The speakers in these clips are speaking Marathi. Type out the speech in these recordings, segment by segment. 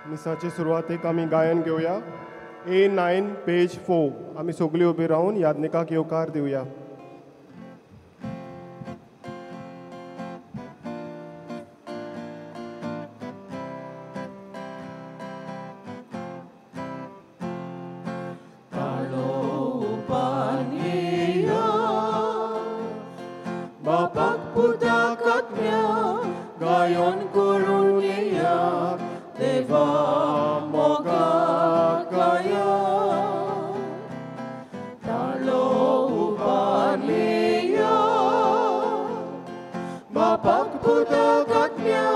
मिसाचे सुरवातेक आमी गायन घेवया. A9 page 4. आमी सगळीं उबी रावन याज्ञिकाक येवकार दिवया. Bapak putak atmya gayon korunia deva moga kaya talo upaniya Bapak putak atmya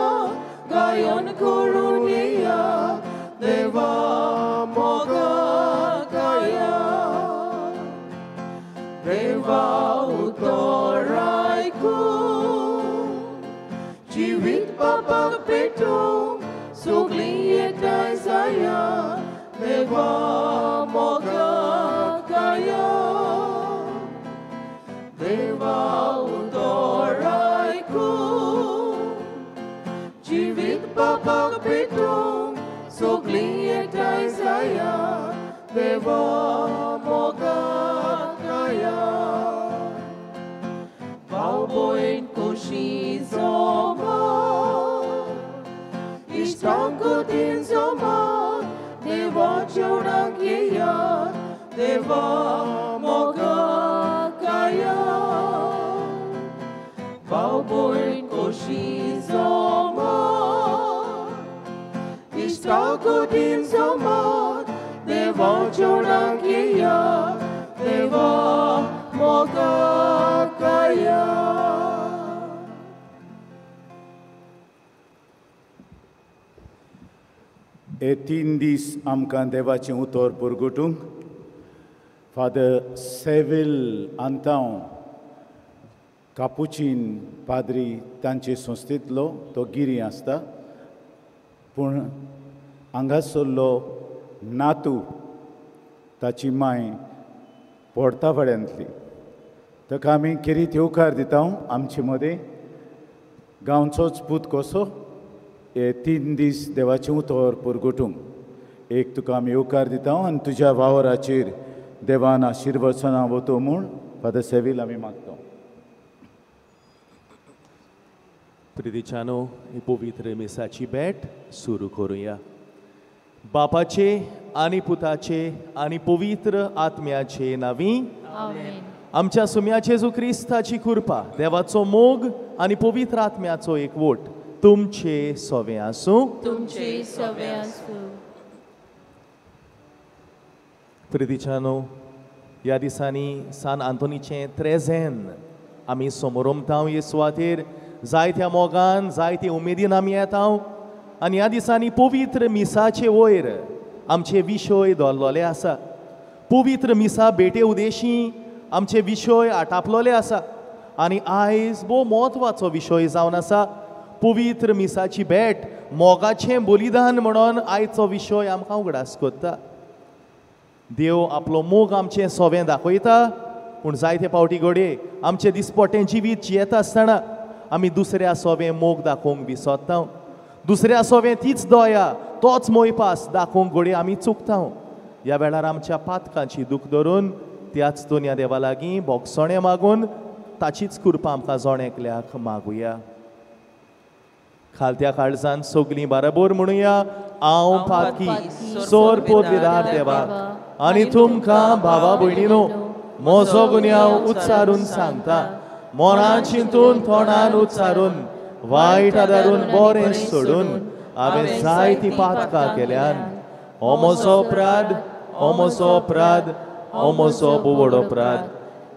gayon korunia deva moga kaya deva utora Jivit Bapak Petong Sugliyetai saya Deva moga kaya Deva utoraiku Jivit Bapak Petong Sugliyetai saya Deva moga kaya Bauboin kushi zoma Istangku din zoma Deva jorang yeya Deva moga kaya Bauboin kushi zoma Istangku din zoma Deva jorang yeya Deva moga kaya हे 3 दीस आमकां देवाचें उतर पुरगुटूंक फादर सेविल आंतांव कापुचीन पाद्री तांचे संस्थेंतलो तो गिरी आसता पूण हांगासरलो नातू ताची माय पोर्तावाड्यांतली ताका आमी खेरीत येवकार दिता आमचे मदें गांवचोच पूत कसो हे 3 दीस देवाचें उतर पुरगुटूंक एक तुका आमी येवकार दिता आनी तुज्या वावराचेर देवान आशिर्वचनां वतो म्हूण फादर सेवील आमी मागता. प्रिदिचानो ही पवित्र मिसाची भेट सुरू करूया. बापाचे आनी पुताचे आनी पवित्र आत्म्याचे नांवी आमेन. आमच्या सुम्या जेजू क्रिस्ताची कृपा देवाचो मोग आनी पवित्र आत्म्याचो एकवट तुमचे सोवे आसूं. तुमचे सवे आसूं. प्रिदिचानो ह्या दिसांनी सान आंतोनीचें त्रेझेन आमी समोरमता येसुवातेर जायत्या मोगान जायते उमेदीन आमी येता आनी ह्या दिसांनी पवित्र मिसाचे वयर आमचे विशय दवरलेले आसा. पवित्र मिसा बेटे उदेशी आमचे विशय आटापलोले आसा आनी आयज भोव म्हत्वाचो विशय जावन आसा. पवित्र मिसाची भेट मोगाचें बलिदान म्हणून आयचो विशय आमकां उगडास करता. देव आपलो मोग आमचें सोवें दाखयता पूण जायते पावटी घडये आमचें दिसपटें जिवीत जियेता आसतना आमी दुसऱ्या सोवें मोग दाखोवंक विसरता. दुसऱ्या सोवें तीच दया तोच मोयपास दाखोवंक घडये आमी चुकता. ह्या वेळार आमच्या पातकांची दूख धरून त्याच दोनया देवा लागीं बोगसोणें मागून ताचीच कृपा आमकां जोणेकल्याक मागुया. खालत्या काळजान सगलीं बराबर म्हणुया. हांव पातकी सोर पोतविदार देवाक आनी तुमकां भावा भयणीनो म्हजो गुन्यांव उच्चारून सांगता. मोनान चिंतून तोंडान उच्चारून वायट आदारून बरें सोडून हांवें जायतीं पातकां केल्यान. हो म्हजो अपराध, हो म्हजो अपराध, हो म्हजो बोवड अपराध.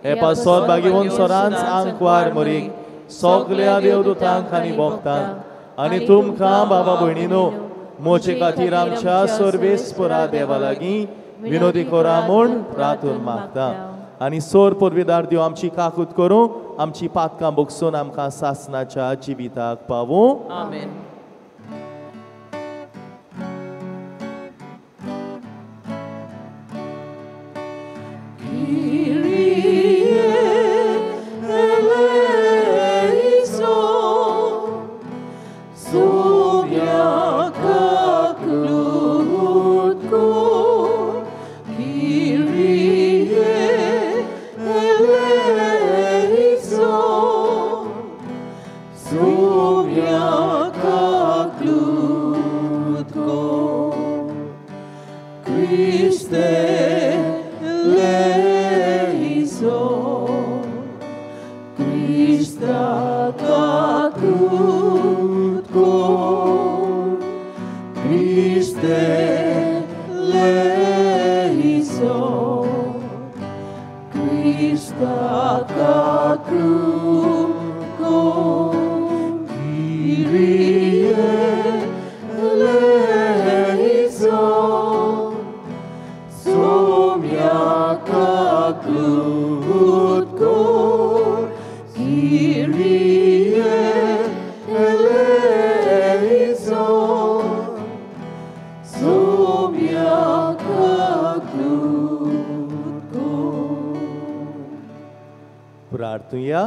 हे पासत बागीवन सोरांच आंकवार मरीक सगल्या देवदूतांक आनी भक्तांक आनी तुमकां बाबा भयणीनो म्हजे खातीर आमच्या सर्वेस्परा देवा लागीं विनोदी करा म्हूण प्रार्थून मागता. आनी सोर पोरवेदार देव आमची काकूत करूं आमची पातकां बोगसून आमकां सासणाच्या जिविताक पावूं. आमेन. Sovia kaklu प्रार्थूया.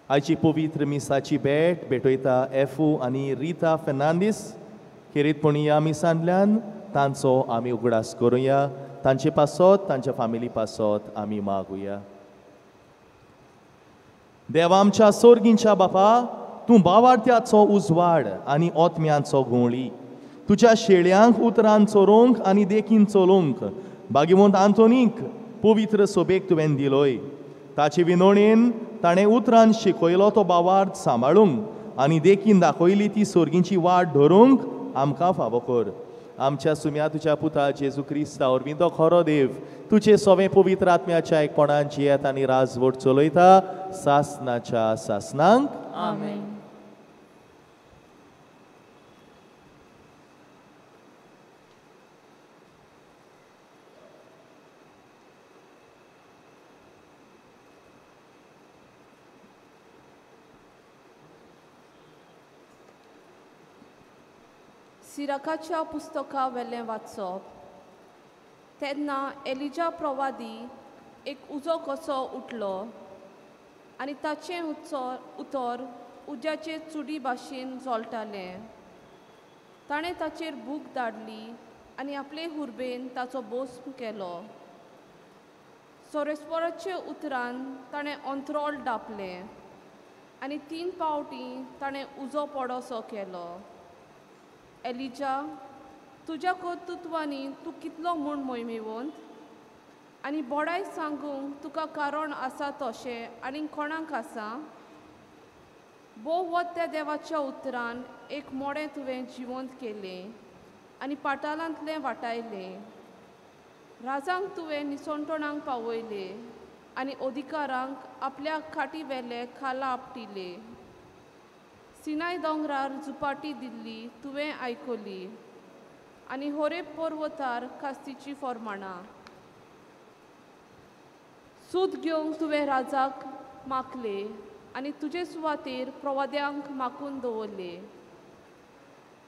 आयची पवित्र मिसाची भेटयता एफू आनी रिता फेर्नांदीस खेरीतपणी ह्या मिसांतल्यान तांचो आमी उगडास करुया. तांचे पासत तांच्या फामिली पासत आमी मागुया. देवा आमच्या सोर्गींच्या बापा, तूं भावार्थ्याचो उजवाड आनी ओतम्यांचो गुवळी. तुज्या शेळ्यांक उतरान चोरूंक आनी देखीन चलोवंक भाग्यवंत आंतोनीक पवित्र सोबेक तुवें दिलोय. ताचे विनोणेन ताणें उतरान शिकयलो तो भावार्थ सांबाळूंक आनी देखीन दाखयली ती सोर्गींची वाट धरूंक आमकां फावो कर. आमच्या सुम्या तुज्या पुता जेजू क्रिस्ता वरवीं तो खरो देव तुजे सवें पवित्र आत्म्याच्या एकपणान जियेत आनी राजवट चलयता सासनाच्या सासनांक. आमेन. सिराकाच्या पुस्तका वेलें वाचप. तेन्ना एलिजा प्रवादी एक उजो कसो उठलो आनी ताचें उतर उज्याचे चुडी भाशेन जोलतालें. ताणें ताचेर भूक धाडली आनी आपले हुर्बेन ताचो भस्म केलो. सोरेस्पोराचे उतरान ताणें अंत्रोल डापलें आनी 3 फावटी ताणें उजो पडोसो केलो. एलिजा, तुज्या कर्तुत्वांनी तूं कितलो म्हूण मोहिमेवंत आनी बोडाय सांगूंक तुका कारण आसा तशें आनी कोणाक आसा? बोव वत त्या देवाच्या उतरान एक मोडें तुवें जिवंत केलें आनी पातालांतलें वाटायलें. राजांक तुवें निसंतोणांक पावयलें आनी अधिकारांक आपल्या खाटी वेले खाला आपटिले. सिनाय दोंगरार झुपाटी दिल्ली तुवें आयकली आनी होरेब पर्वतार कास्तीची फर्माणां. सूत घेवंक तुवें राजाक मागले आनी तुजे सुवातेर प्रवाद्यांक मागून दवरले.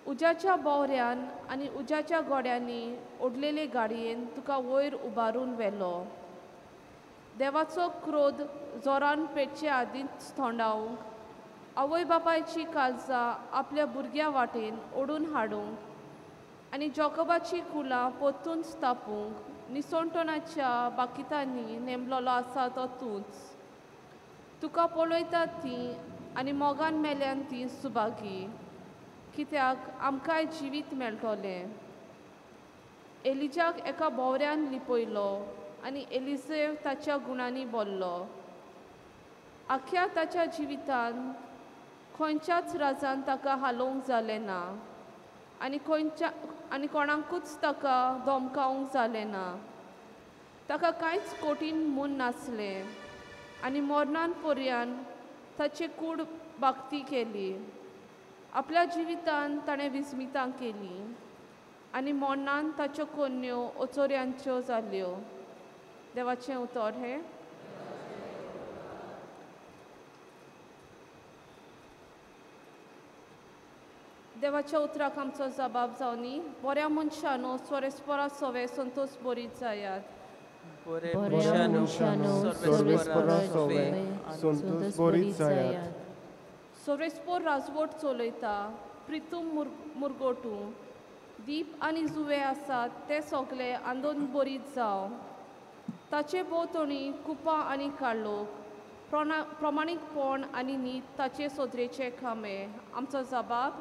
उज्याच्या बोवऱ्यान आनी उज्याच्या गोड्यांनी ओडलेले गाडयेन तुका वयर उबारून व्हेलो. देवाचो क्रोध जोरान पेटचे आदींच थोंडावंक आवय बापायची काळजां आपल्या भुरग्या वाटेन ओडून हाडूंक आनी जोकोबाची कुलां परतून स्थापूंक निसंतोणाच्या बाकितांनी नेमलोलो आसा तो तूंच. तुका पळयतात तीं आनी मोगान मेल्यान तीं सुभागी, कित्याक आमकांय जिवीत मेळटलें. एलिजाक एका भोवऱ्यान लिपयलो आनी एलिजेव ताच्या गुणांनी बोल्लो. आख्या ताच्या जिवितान खंयच्याच राजान ताका हालोवंक जालें ना आनी कोणाकूच ताका धमकावंक जालें ना. ताका कांयच कठीण म्हूण नासलें आनी मरणान पर्यान ताचे कूड भक्ती केली. आपल्या जिवितान ताणें विस्मितां केलीं आनी मरणान ताच्यो कन्यो ओचोऱ्यांच्यो जाल्यो. देवाचें उतर हें. देवाच्या उतराक आमचो जबाब जावनी. बऱ्या मनशानो स्वरेस्परा सवे संतोष बरीत जायात. बऱ्या मनशानो सर्वेस्परा सवे संतोष बरीत जायात. सोरेस्पोर राजवट चलयता प्रितूम मुरगोटू दीप आनी जुवे आसात ते सगळे आंदोन बरीत जाव. ताचे भोंवतणी कुपां आनी काळोख प्रमाणीकपण आनी नीत ताचे सोदरेचे खांबे. आमचो जबाब.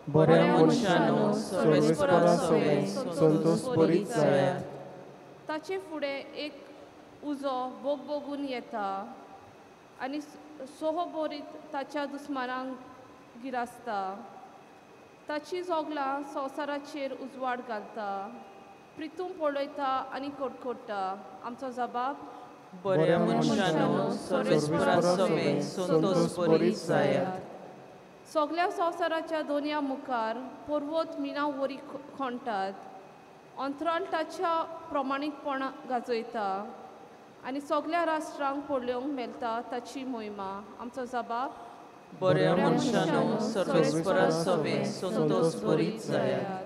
बऱ्या मनशानो सर्वेस्परा सवे संतोष बरीत जायात. ताचे फुडें एक उजो बोगून येता आनी सोहो बोरीत ताच्या दुस्मानांक गिरासता. ताची जोगलां संवसाराचेर उजवाड घालता. प्रितूम पळयता आनी कडकडटा. आमचो जबाब. बऱ्या मनशांनो सर्वेस्परा सवे संतोष बरीच जायात. सगळ्या संवसाराच्या दोनया मुखार पुर्वोत मिना वरी खणटात. अंतराळ ताच्या प्रमाणीकपण गाजयता आनी सगळ्या राष्ट्रांक पडल्योंक मेळटा ताची मोहिमा. आमचो जबाब बऱ्या मनशांनो सर्वेस्परा सवे संतोष बरीच जायात.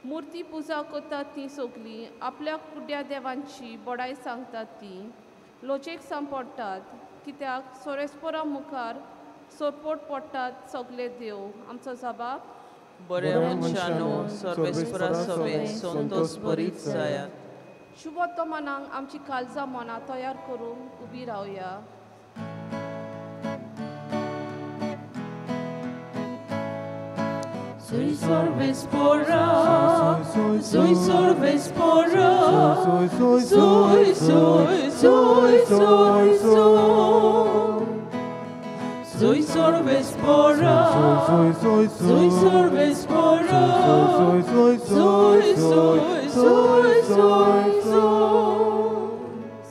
मुर्ती पुजा करतात ती सगळीं आपल्या कुड्या देवांची बडाय सांगतात ती लोचेक सांपडटात कित्याक सोरेस्पोरा मुखार सोरपोट पडटात सगळे देव. आमचो जबाब बऱ्या मनशांनो सर्वेस्परा सवे संतोष बरीच जायात. शुभ वर्तमानांक आमची काळजां मनां तयार करून उबी रावया. Soy sorvespora, soy sorvespora, soy, soy, soy, soy, soy, soy. Soy sorvespora, soy sorvespora, soy, soy, soy, soy, soy.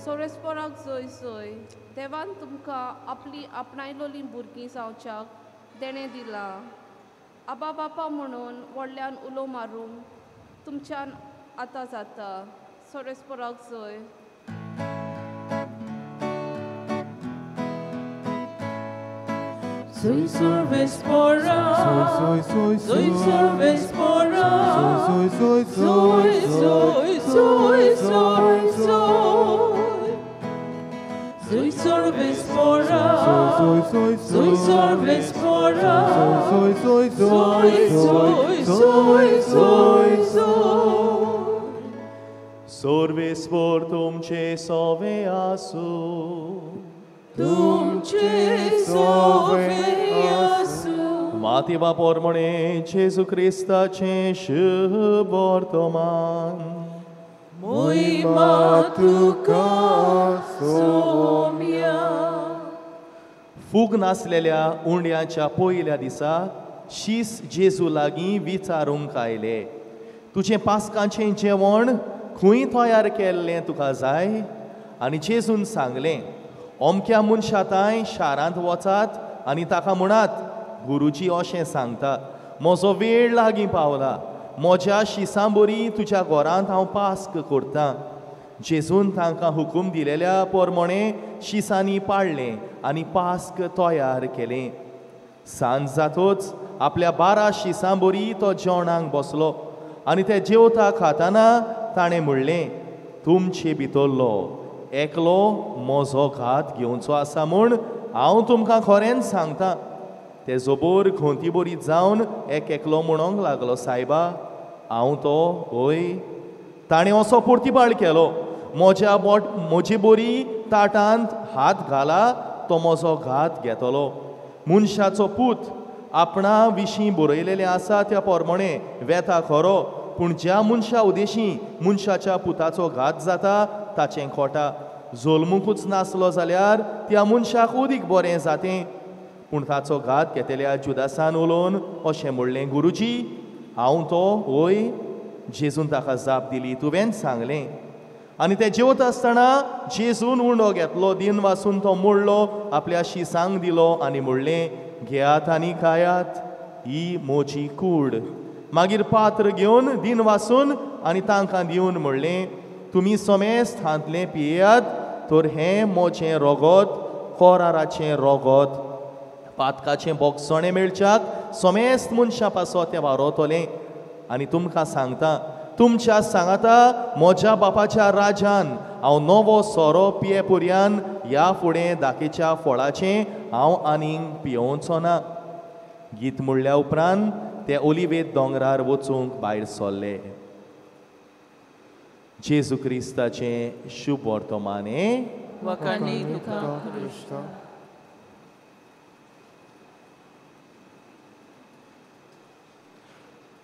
सोरेस्पोराक जय जय. देवान तुमकां आपली आपणायलोली भुरगीं जावच्याक देणें दिलां. आबा बापा म्हणून व्हडल्यान उलो मारूंक तुमच्यान आतां जाता. सोरेस्पोराक जय. Soy sorvespora, soy sorvespora, soy, soy, soy, soy, soy, soy. Soy sorvespora, soy sorvespora, soy, soy, soy, soy, soy. Sorvespor तुमचे सोवे आसू. तुमचे सोवे आसू. मातेवा पोरमणे जेजू क्रिस्ताचे शुभ वर्तमान. मोहिमा तुका सोम्या. फूग नासलेल्या उंड्याच्या पयल्या दिसा शीस जेजू लागीं विचारूंक आयले, तुजें पास्काचें जेवण खंय तयार केल्लें तुका जाय? आनी जेजून सांगलें, अमक्या मनशाताय शारांत वचात आनी ताका म्हणात, गुरुजी अशें सांगता, म्हजो वेळ लागीं पावला. म्हज्या शिसां बरी तुज्या घरांत हांव पास्क करतां. जेजून तांकां हुकूम दिलेल्या पोरमणे शिसांनी पाळलें आनी पास्क तयार केलें. सांज जातोच आपल्या 12 शिसां बरी तो जेवणाक बसलो आनी ते जेवता खाताना ताणें म्हणलें, तुमचे भितरलो एकलो म्हजो घात घेवचो आसा म्हूण हांव तुमकां खरेंच सांगतां. ते जोबोर खोंती बरी जावन एक एकलो म्हणोंक लागलो, सायबा हांव तो होय. ताणें असो परतीबाळ केलो, म्हजी बरी ताटांत हात घाला, तो म्हजो घात घेतलो. मनशाचो पूत आपणा विशीं बरयलेलें आसा त्या पोरमणे वेता खरो, पूण ज्या मनशा उदेशीं मनशाच्या पुताचो घात जाता ताचें खोटा. जल्मुकूच नासलो जाल्यार त्या मनशाक उदीक बरें जातें. पूण ताचो घात घेतल्या जुदासान उलोवन अशें म्हणलें, गुरुजी हांव तो होय. जेजून ताका जाप दिली, तुवें सांगलें. आनी ते जेवता आसतना जेजून उंडो घेतलो, दिन वासून तो मोडलो, आपल्या शिसांक दिलो आनी म्हणलें, घेयात आनी खायात, ही म्हजी कूड. मागीर पात्र घेवन दिन वासून आनी तांकां दिवन म्हणलें, तुमी समेस्त हातलें पियेयात, तर हें म्हजें रोगोत, कोराराचें रोगोत. पातकाचें बोगसणें मेळच्याक समेस्त मनशां पासो तें वारोतलें. आनी तुमकां सांगता, तुमच्या सांगाता म्हज्या बापाच्या राज्यान हांव नवो सोरो पिये पर्यान ह्या फुडें दाखेच्या फळाचें हांव आनीक पियोवचो ना. गीत म्हणल्या उपरांत ते ओलिवेत दोंगरार वचूंक भायर सरले. जेजू क्रिस्ताचें शुभ वर्तमान. वखाणी तुका क्रिस्ता.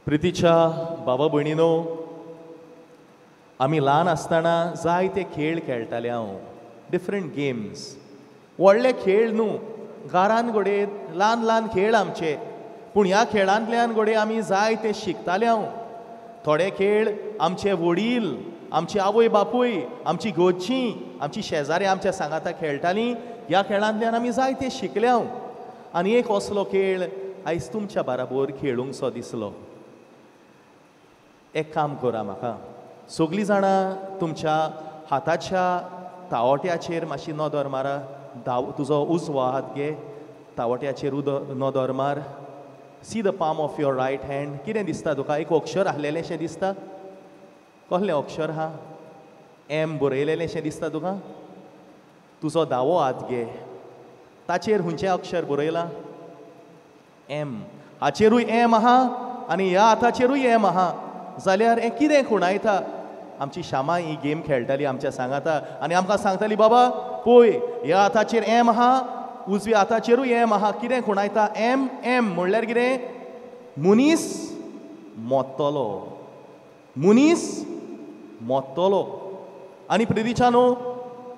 प्रितीच्या बाबा भयणीनो, आमी ल्हान आसतना जायते खेळ खेळटाले हांव. डिफरंट गेम्स, व्हडले खेळ न्हू, घरान घोडे ल्हान ल्हान खेळ आमचे. पूण ह्या खेळांतल्यान घोडे आमी जायते शिकताले हांव. थोडे खेळ आमचे वडील आमची आवय बापूय आमची घरचीं आमची शेजारी आमच्या सांगाता खेळटालीं ह्या खेळांतल्यान आमी जायते शिकल्या आनी एक असलो खेळ आयज तुमच्या बराबर खेळूंक सो दिसलो एक काम करा म्हाका सगळीं जाणां तुमच्या हाताच्या तावट्याचेर मातशी नदर मारा तुजो उजवो हात घे तावट्याचेर नदर मार see the palm of your right hand कितें दिसता तुका एक अक्षर आहलेलेंशें दिसता कसलें अक्षर हा एम बरयलेलेंशें दिसता तुका तुजो दावो हात घे ताचेर खंयचें अक्षर बरयलां एम हाचेरूय एम आहा आनी ह्या हाताचेरूय एम आहा जाल्यार हें कितें खुणायता आमची श्यामा ही गेम खेळटाली आमच्या सांगाता आनी आमकां सांगताली बाबा पळय ह्या हाताचेर एम आहा उजव्या हाताचेरूय एम आहा कितें खुणायता एम एम म्हणल्यार कितें मनीस मोडटलो मनीस मोडटलो आनी प्रिदिच्यानो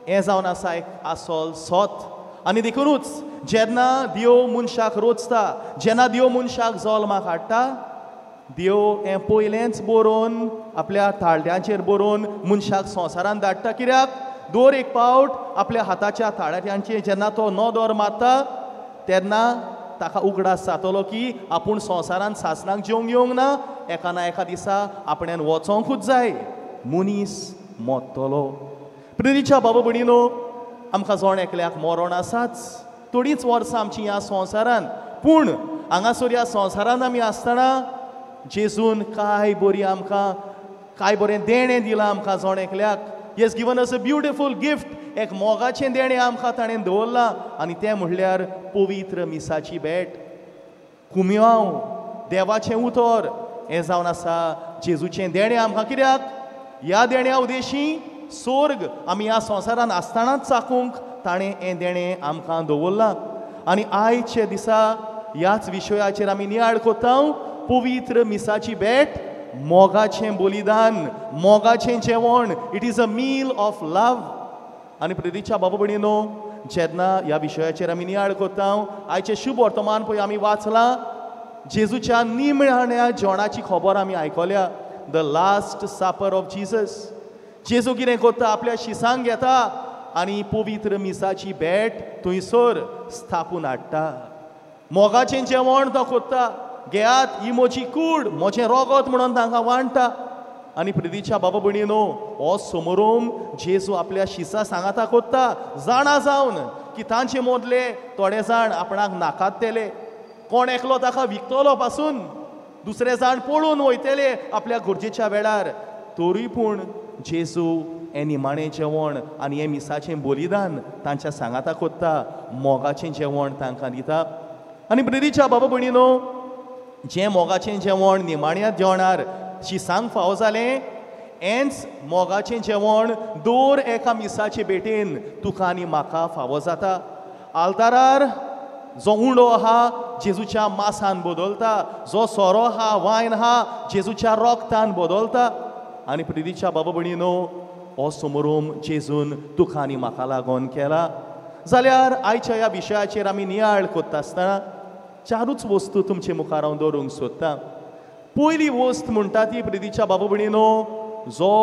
हें जावन आसा एक आसोल सोत आनी देखूनच जेन्ना देव मनशाक रोचता जेन्ना देव मनशाक जल्माक हाडटा देव हें पयलेंच बरोवन आपल्या ताळट्यांचेर बरोवन मनशाक संवसारांत धाडटा कित्याक दर एक पावट आपल्या हाताच्या ताळट्यांचेर जेन्ना तो नदर मारता तेन्ना ताका उगडास जातलो की आपूण संवसारांत सासणाक जेवंक येवंक ना एका ना एका दिसा आपण्यान वचोंकूच जाय मनीस मोडटलो प्रिदिच्या बाबा भयणीनो आमकां जोण एकल्याक मरण आसाच थोडींच वर्सां आमची ह्या संवसारांत पूण हांगासर ह्या संवसारांत आमी आसतना जेजून काय बरी आमकां काय बरें देणें दिलां आमकां जोण एकल्याक he has given us a beautiful gift एक मोगाचें देणें आमकां ताणें दवरलां आनी तें म्हणल्यार पवित्र मिसाची भेट कुम्यांव देवाचें उतर हें जावन आसा जेजूचें देणें आमकां कित्याक ह्या देण्या उदेशी स्वर्ग आमी ह्या संवसारांत आसतनाच चाखूंक ताणें हें देणें आमकां दवरलां आनी आयचे दिसा ह्याच विशयाचेर आमी नियाळ कोत्ता पवित्र मिसाची भेट मोगाचें बलिदान मोगाचें जेवण it is a meal of love आनी प्रिदिच्या बाबा भयणीनो जेन्ना ह्या विशयाचेर आमी नियाळ कोत्ता आयचें शुभ वर्तमान पळय आमी वाचलां जेजूच्या निमण्याच्या जेवणाची खबर आमी आयकल्या द लास्ट सापर ऑफ जीसस जेजू कितें करता आपल्या शिसांक घेता आनी पवित्र मिसाची भेट थंयसर स्थापून हाडटा मोगाचें जेवण तो करता घेयात ही म्हजी कूड म्हजें रगत म्हणून तांकां वांडटा आनी प्रिदिच्या बाबा भयणीनो हो समारोम जेजू आपल्या शिसा सांगाता कोत्ता जाणा जावन की तांचे मदले थोडे जाण आपणाक नाकातले कोण एकलो ताका विकतलो पासून दुसरे जाण पळून वयतले आपल्या गरजेच्या वेळार तरी पूण जेजू हें निमाणें जेवण आनी हें मिसाचें बलिदान तांच्या सांगाता कोत्ता मोगाचें जेवण तांकां दिता आनी प्रिदिच्या बाबा भयणीनो जें मोगाचें जेवण निमाण्या जेवणार शिसांक फावो जालें हेंच मोगाचें जेवण दर एका मिसाचे भेटेन तुका आनी म्हाका फावो जाता आल्तारार जो उंडो आहा जेजूच्या मासान बदलता जो सोरो आहा वायन आहा जेजूच्या रोगतान बदलता आनी प्रिदिच्या बाबा भयणीनो हो समारोम जेजून तुका आनी म्हाका लागून केला जाल्यार आयच्या ह्या विशयाचेर आमी नियाळ कोत्ता आसतना चारूच वस्तू तुमचे मुखार हांव दवरूंक सोदतां पयली वस्त म्हणटा ती प्रिदिच्या बाबा भयणीनो जो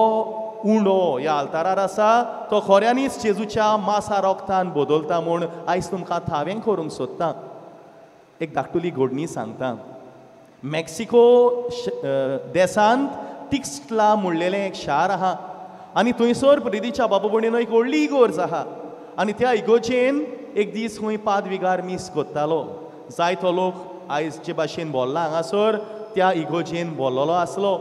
उंडो ह्या आल्तारार आसा तो खऱ्यांनीच जेजूच्या मासा रोगतान बदलता म्हूण आयज तुमकां थावें करूंक सोदतां एक धाकटुली घडणी सांगता मेक्सिको देशांत तिक्स्टला म्हणलेलें एक शार आहा आनी थंयसर प्रिदिच्या बाबा भयणीनो एक व्हडली इगोर्ज आहा आनी त्या इगोर्जेन एक दीस खंय पादविगार मीस कोत्तालो जायतो लोक आयजचे भाशेन बोल्ला हांगासर त्या इगोर्जेन बोल्लोलो आसलो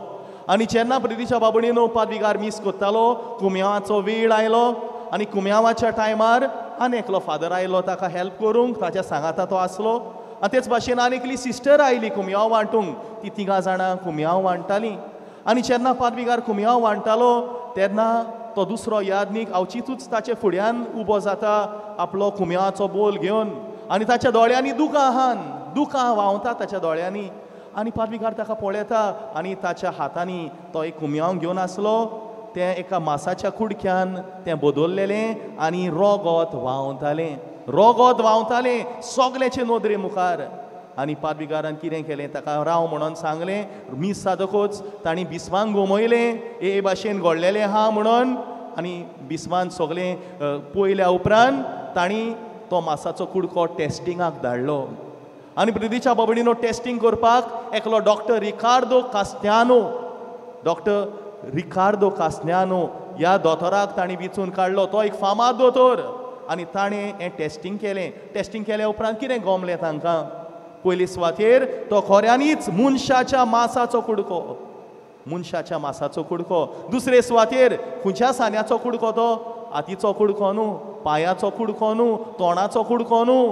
आनी जेन्ना प्रिदिच्या बाबा भयणीनो पादविगार मीस कोत्तालो कुम्यांवाचो वेळ आयलो आनी कुम्यांवाच्या टायमार आनी एकलो फादर आयलो ताका हेल्प करूंक ताच्या सांगाता तो आसलो आनी तेच भाशेन आनी एकली सिस्टर आयली कुम्यांव वांटूंक ती तिगां जाणां कुम्यांव वांटतालीं आनी जेन्ना पादविगार कुम्यांव वांटतालो तेन्ना तो दुसरो यादनीक अवचितूच ताचे फुड्यान उबो जाता आपलो कुम्यांवाचो बोल घेवन आनी ताच्या दोळ्यांनी दुकां व्हांवता ताच्या दोळ्यांनी आनी पादविगार ताका पळयता आनी ताच्या हातांनी तो एक कुम्यांव घेवन आसलो तें एका मासाच्या कुडक्यान तें बदललेलें आनी रगत व्हांवतालें सगल्याचे नदरे मुखार आनी पाद्रीगारान कितें केलें ताका राव म्हणून सांगलें मीस जातकूच तांणी बिस्वांक घुमयलें हे भाशेन घडलेलें आहा म्हणून आनी बिस्वान सगलें पळयल्या उपरांत तांणी तो मासाचो कुडको टेस्टिंगाक धाडलो आनी प्रिदीच्या बाबडीनो टेस्टिंग करपाक एकलो डॉक्टर रिकार्दो कास्न्यानो ह्या दोतोराक तांणी विचून काडलो तो एक फामाद दोतोर आनी ताणें हें टेस्टिंग केल्या उपरांत कितें गमलें तांकां पयली सुवातेर तो खऱ्यांनीच मनशाच्या मासाचो कुडको दुसरे सुवातेर खंयच्या सान्याचो कुडको तो हातीचो कुडको न्हू पांयाचो कुडको न्हू तोंडाचो कुडको न्हू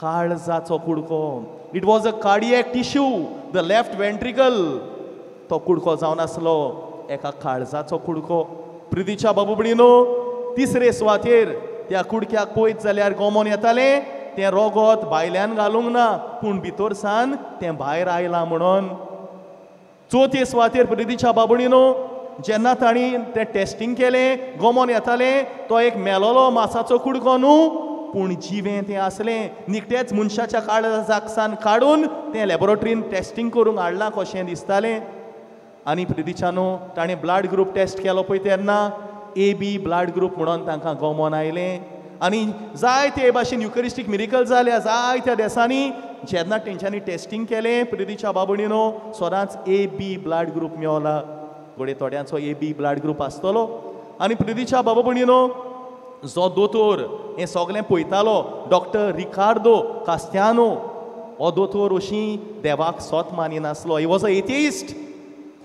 काळजाचो कुडको it was a cardiac tissue the left ventricle तो कुडको जावन आसलो एका काळजाचो कुडको प्रिदीच्या बाबूबडीनो तिसरे सुवातेर त्या कुडक्याक पळयत जाल्यार गमोन येतालें तें रोगोत भायल्यान घालूंक ना पूण भितर सान तें भायर आयलां म्हणून चवथे सुवातेर प्रिदीच्या बाबडीनो जेन्ना तांणी तें टेस्टिंग केलें गमोन येतालें तो एक मेलोलो मासाचो कुडको न्हू पूण जिवें तें आसलें निकटेंच मनशाच्या काळजाकसान काडून तें लॅबोरेटरीन टेस्टिंग करूंक हाडलां कशें दिसतालें आनी प्रिदीच्यानो ताणें ब्लड ग्रूप टेस्ट केलो पळय तेन्ना AB ब्लड ग्रूप म्हणून तांकां गमोन आयलें आनी जायते भाशेन युकरिस्टीक मिरेकल जाल्या जायत्या देसांनी जेन्ना तेंच्यांनी टेस्टिंग केलें प्रिदीच्या बाबडीनो सदांच AB ब्लड ग्रूप मेवला घोडे थोड्यांचो AB ब्लड ग्रूप आसतलो आनी प्रिदीच्या बाबडीनो जो दोतोर हें सगलें पळयतालो डॉक्टर रिकार्दो कास्त्यानो हो दोतोर अशी देवाक सोत मानिनासलो ही वॉज अ एथिइस्ट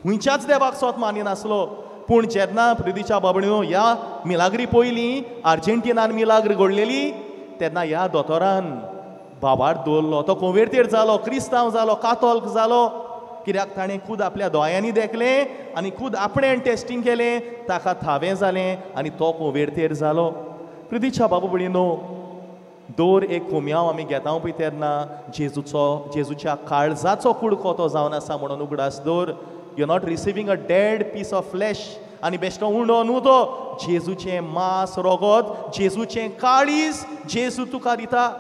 खंयच्याच देवाक सोत मानिनासलो पूण जेन्ना प्रिदीच्या बाबडीनो ह्या मिलाग्री पयलीं आर्जेंटिनान मिलाग्र घडलेली तेन्ना ह्या दोतोरान बाबार दवरलो तो कोवेर्तेर जालो क्रिस्तांव जालो कातोल्क जालो कित्याक ताणें खूद आपल्या दोळ्यांनी देखलें आनी खूद आपणें टेस्टिंग केलें ताका थावें जालें आनी तो कोवेर्तेर जालो प्रिदीच्या बाबूबडीनो दर एक कोम्याव आमी घेता पळय तेन्ना जेजूच्या काळजाचो कुडको तो जावन आसा म्हणून उगडास दवर you not receiving a dead piece of flesh आनी बेश्टो उंडो न्हू तो जेजूचें मांस रोगोत जेजूचें काळीज जेजू तुका दिता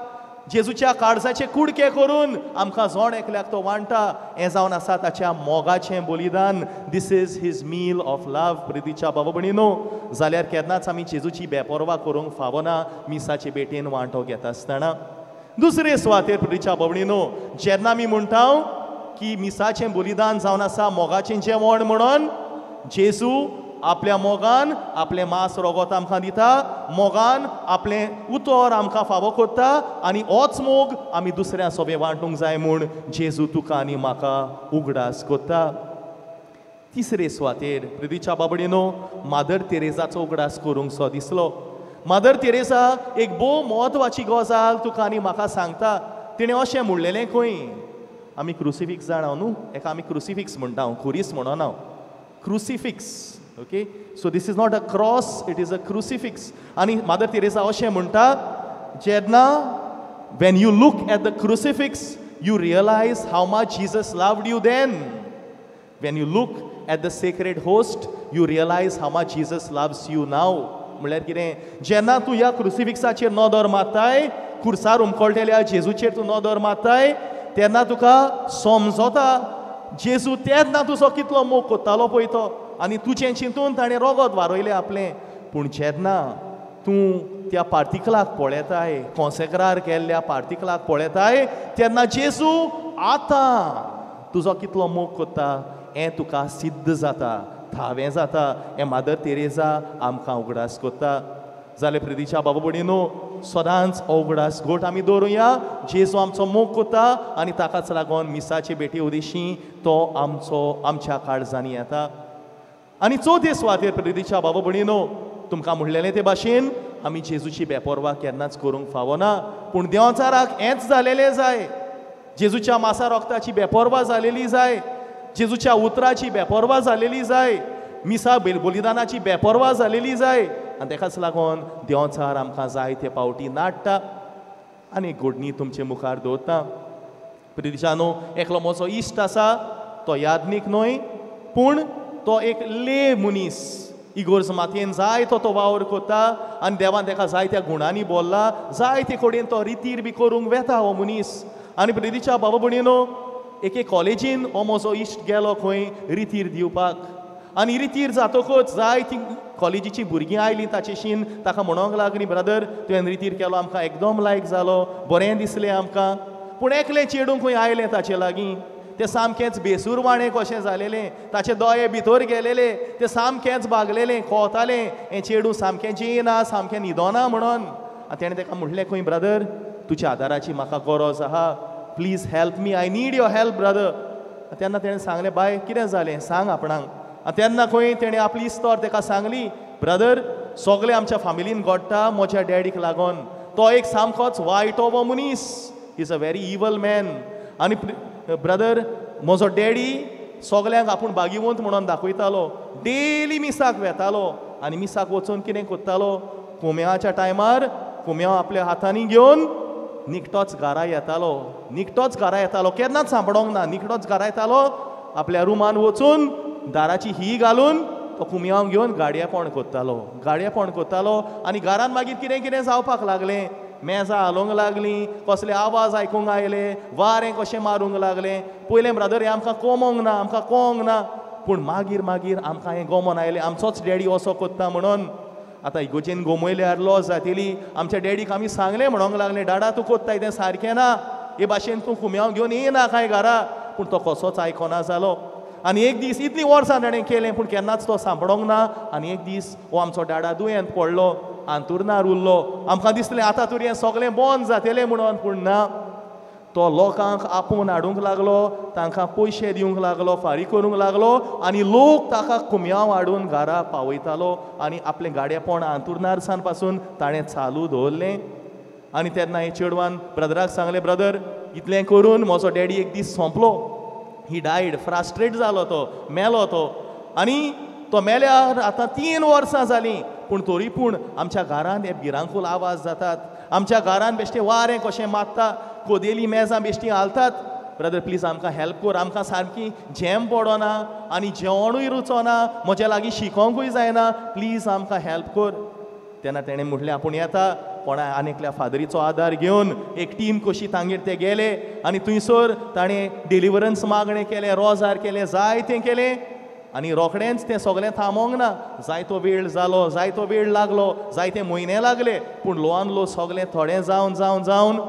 जेजूच्या काळजाचे कुडके करून आमकां जोड एकल्याक तो वांटा हें जावन आसा ताच्या मोगाचें बलिदान this is his meal of love प्रिदीच्या बाबा भयणीनो जाल्यार केन्नाच आमी जेजूची बेपर्वा करूंक फावना मिसाचे बेटेन वांटो घेता आसतना दुसरे सुवातेर प्रिदीच्या बाबा भयणीनो जेन्ना आमी म्हणटा की मिसाचें बलिदान जावन आसा मोगाचें जेवण म्हणून जेजू आपल्या मोगान आपलें मांस रोगोत आमकां दिता मोगान आपलें उतर आमकां फावो करता आनी होच मोग आमी दुसऱ्या सोबे वांटूंक जाय म्हूण जेजू तुका आनी म्हाका उगडास करता तिसरे सुवातेर प्रिदीच्या बाबडीनो मादर तेरेजाचो उगडास करूंक सो दिसलो मादर तेरेजा एक भोव म्हत्वाची गजाल तुका आनी म्हाका सांगता तिणें अशें म्हणलेलें खंय आमी क्रुसिफिक्स जाणा न्हू हेका आमी क्रुसिफिक्स म्हणटा हांव खुरीस म्हणोना हांव crucifix okay so this is not a cross it is a crucifix आनी मादर तेरेसा अशें म्हणटा जेन्ना when you look at the crucifix you realise how much Jesus loved you then when you look at the sacred host you realise how much Jesus loves you now म्हळ्यार कितें जेन्ना तूं ह्या क्रुसिफिक्साचेर नदर मारताय खुर्सार उमकळटेल्या जेजूचेर तूं नदर मारताय तेन्ना तुका समजता जेजू तेन्ना तुजो कितलो मोग कोत्तालो पळय तो आनी तुजें चिंतून ताणें रोगोत वारयलें आपलें पूण जेन्ना तूं त्या पार्टिकलाक पळयताय कॉन्सेक्रार केल्ल्या पार्टिकलाक पळयताय तेन्ना जेजू आतां तुजो कितलो मोग कोत्ता हें तुका सिद्ध जाता थावें जाता हें मादर तेरेजा आमकां उगडास कोत्ता जाल्यार प्रिदीच्या बाबा भयणीनो सदांच उगडास घोट आमी दवरुया जेजू आमचो मोग कोत्ता आनी ताकाच लागून मिसाचे बेटी उदेशी तो आमच्या काळजांनी येता आनी चवथे सुवातेर प्रिदीच्या बाबा भयणीनो तुमकां म्हणलेलें ते भाशेन आमी जेजूची बेपर्वा केन्नाच करूंक फावना पूण देंवचाराक हेंच जालेलें जाय जेजूच्या मासा रोगताची बेपर्वा जालेली जाय जेजूच्या उतराची बेपर्वा जालेली जाय मिसा बलिदानाची बेपर्वा जालेली जाय आनी तेकाच लागून देंवचार आमकां जाय ते पावटी नाडटा आनी घडणी तुमचे मुखार दवरता प्रिदीच्यानो एकलो म्हजो इश्ट आसा तो यादनीक न्हय पूण तो एक ले मनीस इगोर्ज मातयेन जाय तो वावर करता आनी देवान तेका जायत्या गुणांनी बोल्ला जायते कडेन तो रितीर बी करूंक वेता हो मनीस आनी प्रितीच्या बाबा भणीनो एके कॉलेजीन हो म्हजो इश्ट गेलो खंय रितीर दिवपाक आनी रितीर जातकूच जाय ती कॉलेजीची भुरगीं आयलीं ताचेशीन ताका म्हणोंक लागलीं ब्रदर तुवें रितीर केलो आमकां एकदम लायक जालो बरें दिसलें आमकां पूण एकलें चेडूं खंय आयलें ताचे लागीं तें सामकेंच बेसूरवाणें कशें जालेलें ताचे दोळे भितर गेलेले तें सामकेंच भागलेलें कोवतालें हें चेडूं सामकें जेयना सामकें न्हिदोना म्हणोन आनी ताणें ताका म्हणलें खंय ब्रदर तुज्या आदाराची म्हाका गरज आहा please help me I need your help brother तेन्ना ताणें सांगलें बाय कितें जालें सांग आपणाक आनी तेन्ना खंय तेणें आपली इस्तर ताका सांगली ब्रदर सगळें आमच्या फॅमिलीन घडटा म्हज्या डॅडीक लागून तो एक सामकोच वायटो मनीस इज अ व्हेरी इवल मॅन आनी ब्रदर म्हजो डॅडी सगल्यांक आपूण भागीवंत म्हणून दाखयतालो डेली मिसाक वेतालो आनी मिसाक वचून कितें करतालो कुम्याच्या टायमार कुम्या आपल्या हातांनी घेवन निकटोच घरा येतालो केन्नाच सांबाळोंक ना निकटोच घरा येतालो आपल्या रुमान वचून दाराची ही घालून तो कुम्यांव घेवन गाडयेपण कोत्तालो आनी घरान मागीर कितें कितें जावपाक लागलें मेजां हालोवंक लागलीं कसले आवाज आयकूंक आयले वारें कशें मारूंक लागलें पयलें ब्रदर हें आमकां कळोंक ना पूण मागीर आमकां हें गमोन आयलें आमचोच डॅडी असो कोत्ता म्हणून आतां इगोजेन गोमयल्यार लॉस जातली आमच्या डॅडीक आमी सांगलें म्हणोंक लागलें डाडा तूं कोत्ताय तें सारकें ना हे भाशेन तूं कुम्यांव घेवन येना कांय घरा पूण तो कसोच आयकोना जालो आनी एक दीस इतलीं वर्सां ताणें केलें पूण केन्नाच तो सांबाळोंक ना आनी एक दीस हो आमचो डाडा दुयेंत पडलो आंतुर्नार उरलो आमकां दिसलें आतां तरी हें सगळें बंद जातलें म्हणून पूण ना तो लोकांक आपोवन हाडूंक लागलो तांकां पयशे दिवंक लागलो फारीक करूंक लागलो आनी लोक ताका कुम्यांव हाडून घरा पावयतालो आनी आपलें गाडयेपण आंतुर्नार पासून ताणें चालू दवरलें आनी तेन्ना हे चेडवान ब्रदराक सांगलें ब्रदर इतलें करून म्हजो डॅडी एक दीस सोंपलो ही डायड फ्रास्ट्रेट जालो तो मेलो तो आनी तो मेल्यार आतां 3 वर्सां जालीं पूण तरी पूण आमच्या घरांत हे भिरांकूळ आवाज जातात आमच्या घरांत बेश्टें वारें कशें मारता कोदेली मेजां बेश्टीं हालतात ब्रदर प्लीज आमकां हेल्प कर आमकां सारकी झेम पडना आनी जेवणूय रुचोना म्हज्या लागीं शिकोंकूय जायना प्लीज आमकां हेल्प कर तेन्ना तेणें म्हटलें आपूण येता कोणा आनीकल्या फादरीचो आदार घेवन एक टीम कशी तांगेर ते गेले आनी थंयसर ताणें डिलिव्हरन्स मागणें केलें रोजार केलें जायतें केलें आनी रोखडेंच तें सगळें थांबोंक ना जायतो वेळ जालो जायतो वेळ लागलो जायते म्हयने लागले पूण ल्हान लो सगळें थोडें जावन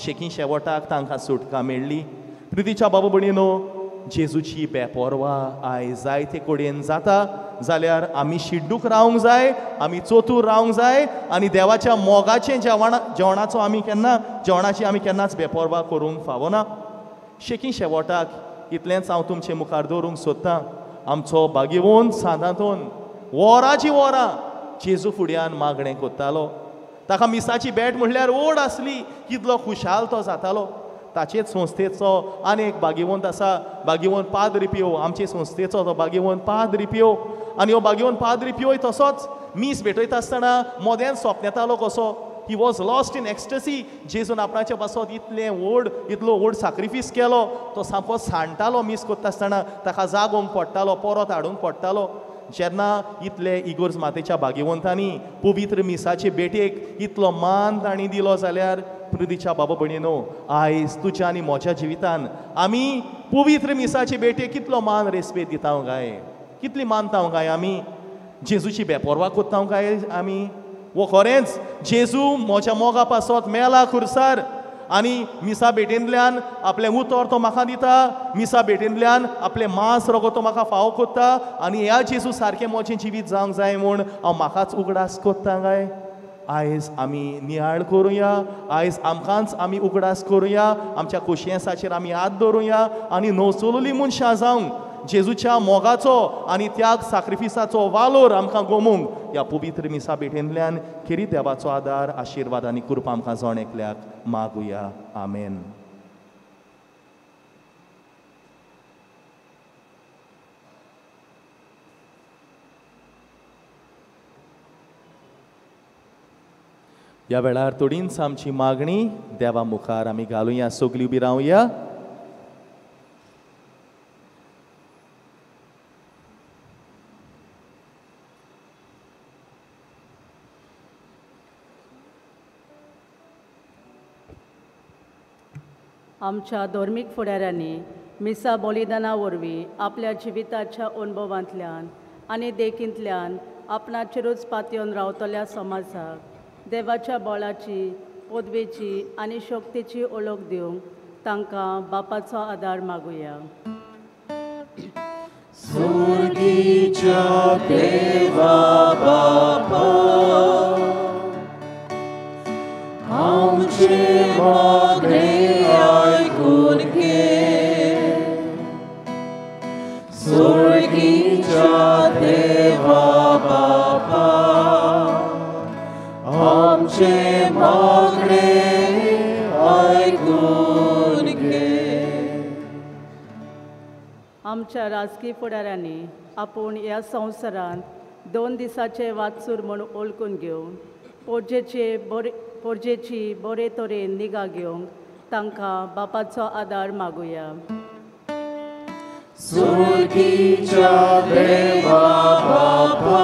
शेकी शेवटाक तांकां सुटका मेळ्ळी प्रितीच्या बाबा भणीनो जेजूची बेपरवा आयज जायते कडेन जाता जाल्यार आमी शिड्डूक रावंक जाय आमी चोतूर रावंक जाय आनी देवाच्या मोगाचें जेवणाची आमी केन्नाच बेपरवा करूंक फावना शेकी शेवटाक इतलेंच हांव तुमचे मुखार दवरूंक सोदतां आमचो भागीवंत सादांतून वरांची वरां जेजू फुड्यान मागणें कोत्तालो ताका मिसाची बॅट म्हणल्यार ओड आसली कितलो खुशाल तो जातालो ताचेच संस्थेचो आनी एक भागीवंत आसा भागीवंत पाद्री पियो आमचे संस्थेचो तो भागीवंत पाद्री पियो आनी हो भागीवंत पाद्री पियोय तसोच मीस भेटयता आसतना मोदेन सोंप येतालो कसो he was lost in ecstasy जेजून आपणाच्या पासत इतलो व्हड सॅक्रिफीस केलो तो सामको सांडटालो मीस करता आसतना ताका जागोवंक पडटालो परत हाडूंक पडटालो जेन्ना इतले इगोर्ज मातेच्या भागीवंतांनी पवित्र मिसाचे बेटेक इतलो मान तांणी दिलो जाल्यार प्रितीच्या बाबा भणीनो आयज तुज्या आनी म्हज्या जिवितान आमी पवित्र मिसाचे बेटेक कितलो मान रेस्पेद दिता काय कितली मानता काय आमी जेजूची बेपरवा कोत्ता काय आमी वो खरेंच जेजू म्हज्या मोगा पासत मेला खुर्सार आनी मिसा भेटेंतल्यान आपलें उतर तो म्हाका दिता मिसा भेटेंतल्यान आपलें मांस रगो तो म्हाका फाव कोत्ता आनी ह्या जेजू सारकें म्हजें जिवीत जावंक जाय म्हूण हांव म्हाकाच उगडास कोत्ता काय आयज आमी नियाळ करुया आयज आमकांच आमी उगडास करुया आमच्या कुशियेंसाचेर आमी हात दवरुया आनी नवचोलुली मनशां जावंक जेजूच्या मोगाचो आनी त्याग सॅक्रिफिसाचो वालोर आमकां गोमूंक ह्या पवित्र मिसा भेटेंतल्यान खिरी देवाचो आदार आशिर्वाद आनी कृपा आमकां जण एकल्याक मागुया आमेन. ह्या वेळार थोडींच आमची मागणी देवा मुखार आमी घालुया सगळीं उबी रावया. आमच्या धर्मीक फुडाऱ्यांनी मिसा बलिदाना वरवीं आपल्या जिविताच्या अनुभवांतल्यान आनी देखींतल्यान आपणाचेरूच पातयेवन रावतल्या समाजाक देवाच्या बळाची पदवेची आनी शक्तीची ओळख दिवंक तांकां बापाचो आदार मागुया. स्वर्गीच्या देवा बापा, आमचे मागणे ऐकून घे. स्वर्गीच्या देवा बापा, आमचे मागणे ऐकून घे. आमच्या राजकीय फुडाऱ्यांनी आपूण ह्या संवसारांत 2 दिसाचे वाचूर म्हूण ओळखून घेवन पोरजेची बरे तरेन निगा घेवंक तांकां बापाचो आदार मागुया. स्वर्गीच्या देवा बापा,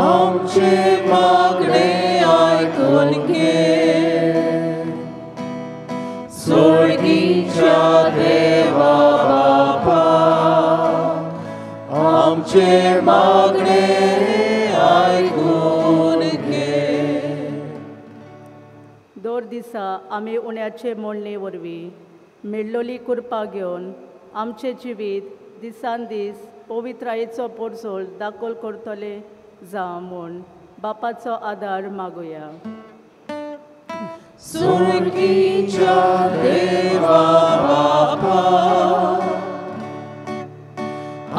आमचे मागणे ऐकून घे. स्वर्गीच्या देवा बापा, आमचे मागणे ऐकून घे. दर दिसा आमी उण्याचे मोडणे वरवीं मेळ्ळोली कृपा घेवन आमचे जिवीत दिसान दीस पवित्रायेचो पोरसोल दाखोल करतले जावं म्हूण बापाचो आदार मागुया. स्वर्गीच्या देवा बापा,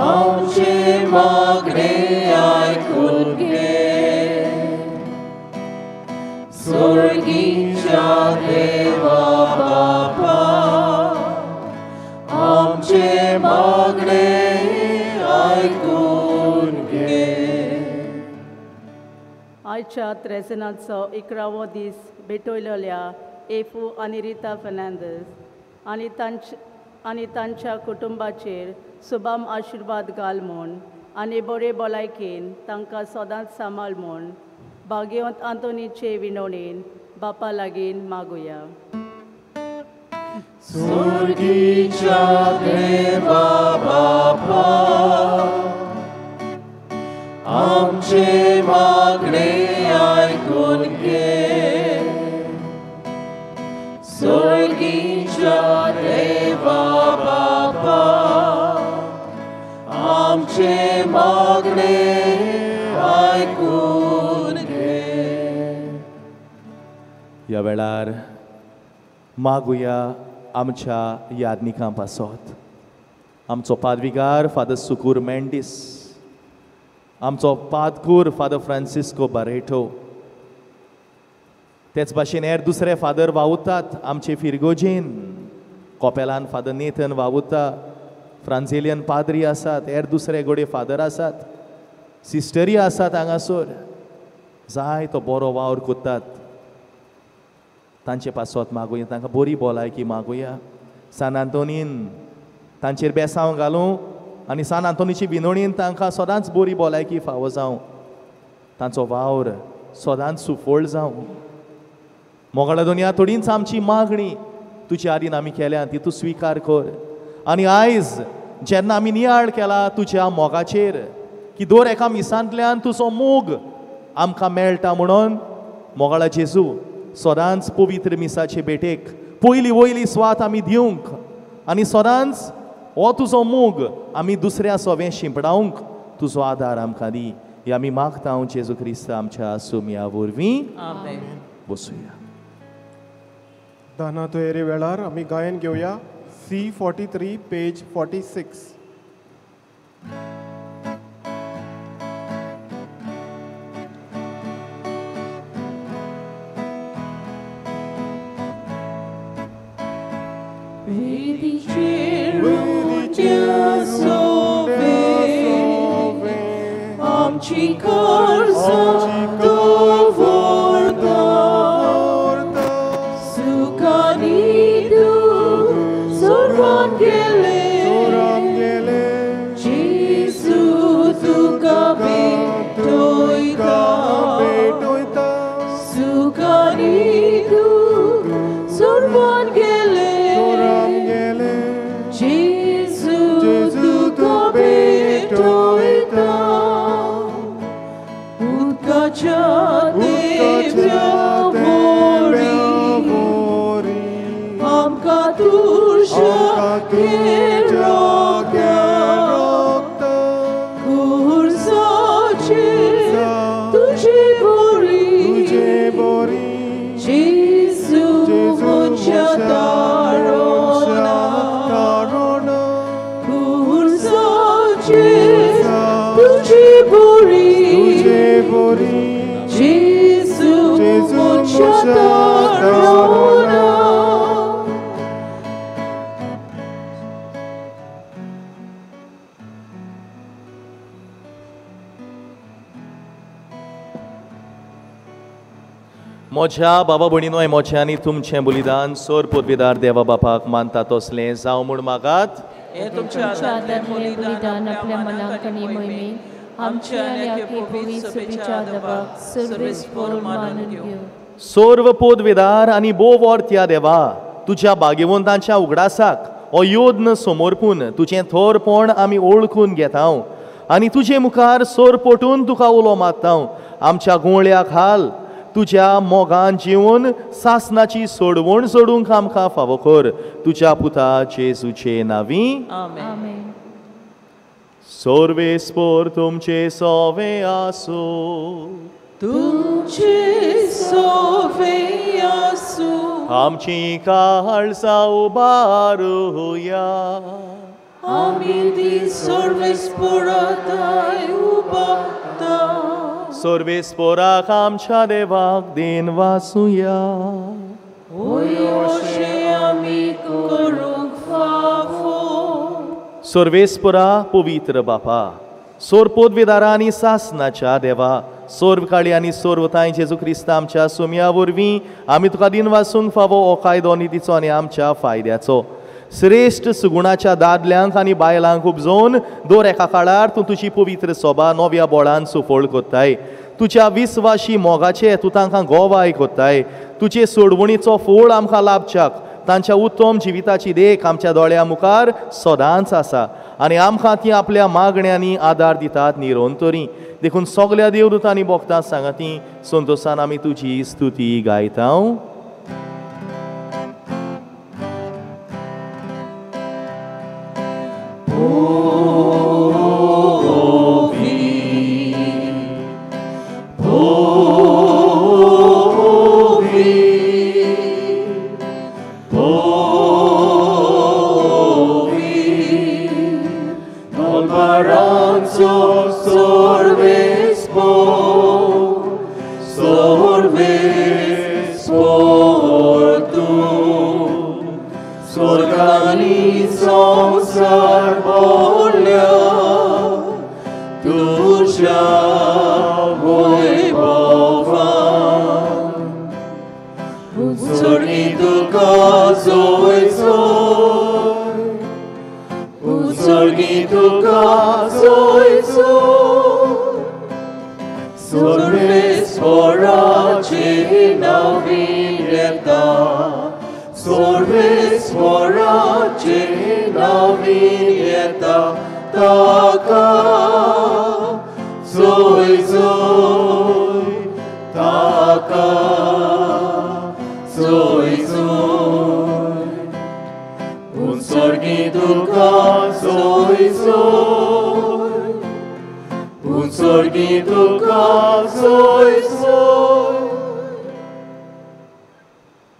आमचे मागणे ऐकून घे. स्वर्गीच्या देवा बापा, आमचे मागणे ऐकून घे. आयच्या त्रेसनाचो 11वो दीस भेटयलेल्या एफू आनी रिता फर्नांदीस आनी तांच्या कुटुंबाचेर सुबाम आशिर्वाद घाल म्हूण आनी बरे भलायकेन तांकां सदांच सांबाळ म्हूण भाग्यवंत आंतोनीचे विनवणेन बापा लागीं मागुया. स्वर्गीच्या देवा बापा, आमचे मागणे ऐकून घे. स्वर्गीच्या देवा बापा, आमचे मागणे ऐकून घे. ह्या वेळार मागुया आमच्या यादनिकां पासत. आमचो पादविकार फादर सुकूर मेंडीस, आमचो पादकूर फादर फ्रांसिस्को बारेटो, तेच भाशेन हेर दुसरे फादर वावुरतात आमचे फिरगोजेन. कोपेलान फादर नेथन वावुरता, फ्रांझेलियन पाद्री आसात, हेर दुसरे गोडे फादर आसात, सिस्टरी आसात हांगासर. जाय तो बरो वावर कोत्तात. तांचे पासत मागुया, तांकां बरी भलायकी मागुया. सान आंतोनीन तांचेर बेसांव घालूं आनी सान आंतोनीची विनवणीन तांकां सदांच बरी भलायकी फावो जावं. तांचो वावर सदांच सुफोळ जावं. मोगळा दुनिया थोडींच आमची मागणी तुज्या आदीन आमी केल्या ती तूं स्विकार कर. आनी आयज जेन्ना आमी नियाळ केला तुज्या मोगाचेर की दर एका मिसांतल्यान तुजो मोग आमकां मेळटा म्हणून मोगळा जेजू सदांच पवित्र मिसाचे भेटेक पयली वयली स्वात आमी दिवंक आनी सदांच हो तुजो मोग आमी दुसऱ्या सोबें शिंपडावंक तुजो आदार आमकां दी. हे आमी मागता हांव जेजू क्रिस्त आमच्या सुमया वरवीं. आमेन. बसूया. दाना तोयरे वेळार आमी गायन घेवया C43 पेज 46. आमची कर्जा दवरता, सुखानी दूख सोडून गेले. जेजू तुका भेटोयता, सुखानी दूख उदकाच्या उदकाच्या देव्या बोरी आमकां तुज्या तुझ्या रक्त खुर्साचेर तुजी तुझे बोरी जेजू म्हज्या दारोना खुर्साचेर तुजी तुझे बोरी जेजू म्हज्या दारोना म्हज्या बाबा भयणीनो मोच्यांनी तुमचें बलिदान सोर पदवीदार देवा बापाक मानता तसलें जावं म्हूण मागात. हे तुमच्या आदारांतलें बलिदान आपल्या मनाक आनी मोहिमेन आमच्या आनी आख्खे पवित्र सभेच्या आदाराक सर्वेस्पर मानून घेवं. सोर्व पदवीदार आनी बोवर्त्या देवा तुज्या भाग्यवंतांच्या उगडासाक हो योद्न समोरपून तुजें थोरपण आमी ओळखून घेता आनी तुजे मुखार सोर पटून तुका उलो मागता. आमच्या गुंवळ्याक हाल तुज्या मोगान जिवन सासनाची सोडवण सोडूंक आमकां फावो कर तुज्या पुता जेजूचे नांवी. आमेन. सोर्वेस्पर तुमचे सोवे आसो. तुमचे सोवे आसूं आमची काळजा उबारुया. आमी ती सर्वेस्पराताय उबारता सर्वेस्पराक आमच्या देवाक देन वासुया. अशें आमी करूंक फावो. सर्वेस्परा पवित्र बापा सोर पदवीदारा आनी सासनाच्या देवा सोर्वकाळी आनी सोर्वताय जेजू क्रिस्त आमच्या सुमया वरवीं आमी तुका दिन वासूंक फावो हो कायदो नितीचो आनी आमच्या फायद्याचो. श्रेश्ठ सुगुणाच्या दादल्यांक आनी बायलांक उपजोवन दर एका काळार तूं तुजी पवित्र सोबा नव्या बोळान सुफोळ कोत्ताय. तुज्या विस्वाशी मोगाचे तूं तांकां गोवाय कोत्ताय. तुजे सोडवणीचो फोळ आमकां लाभच्याक तांच्या उत्तम जिविताची देख आमच्या दोळ्या मुखार सदांच आसा आनी आमकां ती आपल्या मागण्यांनी आदार दितात निरोंतरी. देखून सगल्या देवदूतांनी भोगतां सांगाती संतोशान आमी तुजी स्तुती गायता.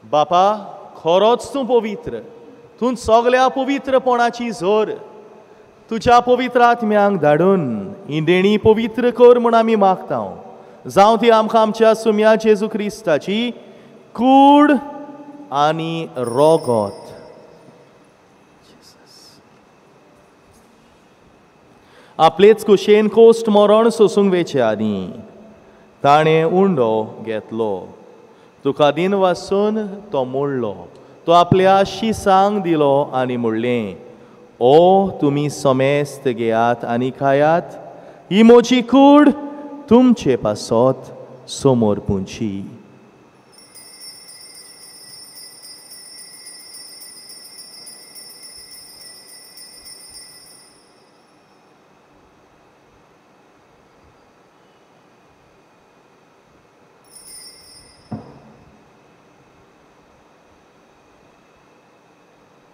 बापा खरोच तूं पवित्र. तूं सगल्या पवित्रपणाची झोर तुज्या पवित्र आत्म्यांक धाडून ही देणी पवित्र कर म्हूण आमी मागता. जावं ती आमकां आमच्या सुम्या जेजू क्रिस्ताची कूड आनी रोगोत. आपलेच कुशेन कोस्ट मरण सोसूंक वेचे आनी ताणें उंडो घेतलो. तुका दिन वासून तो मोडलो. तो आपल्या शिसांक दिलो आनी म्हणलें, ओ तुमी समेस्त घेयात आनी खायात. ही म्हजी कूड तुमचे पासत समोर पुंची.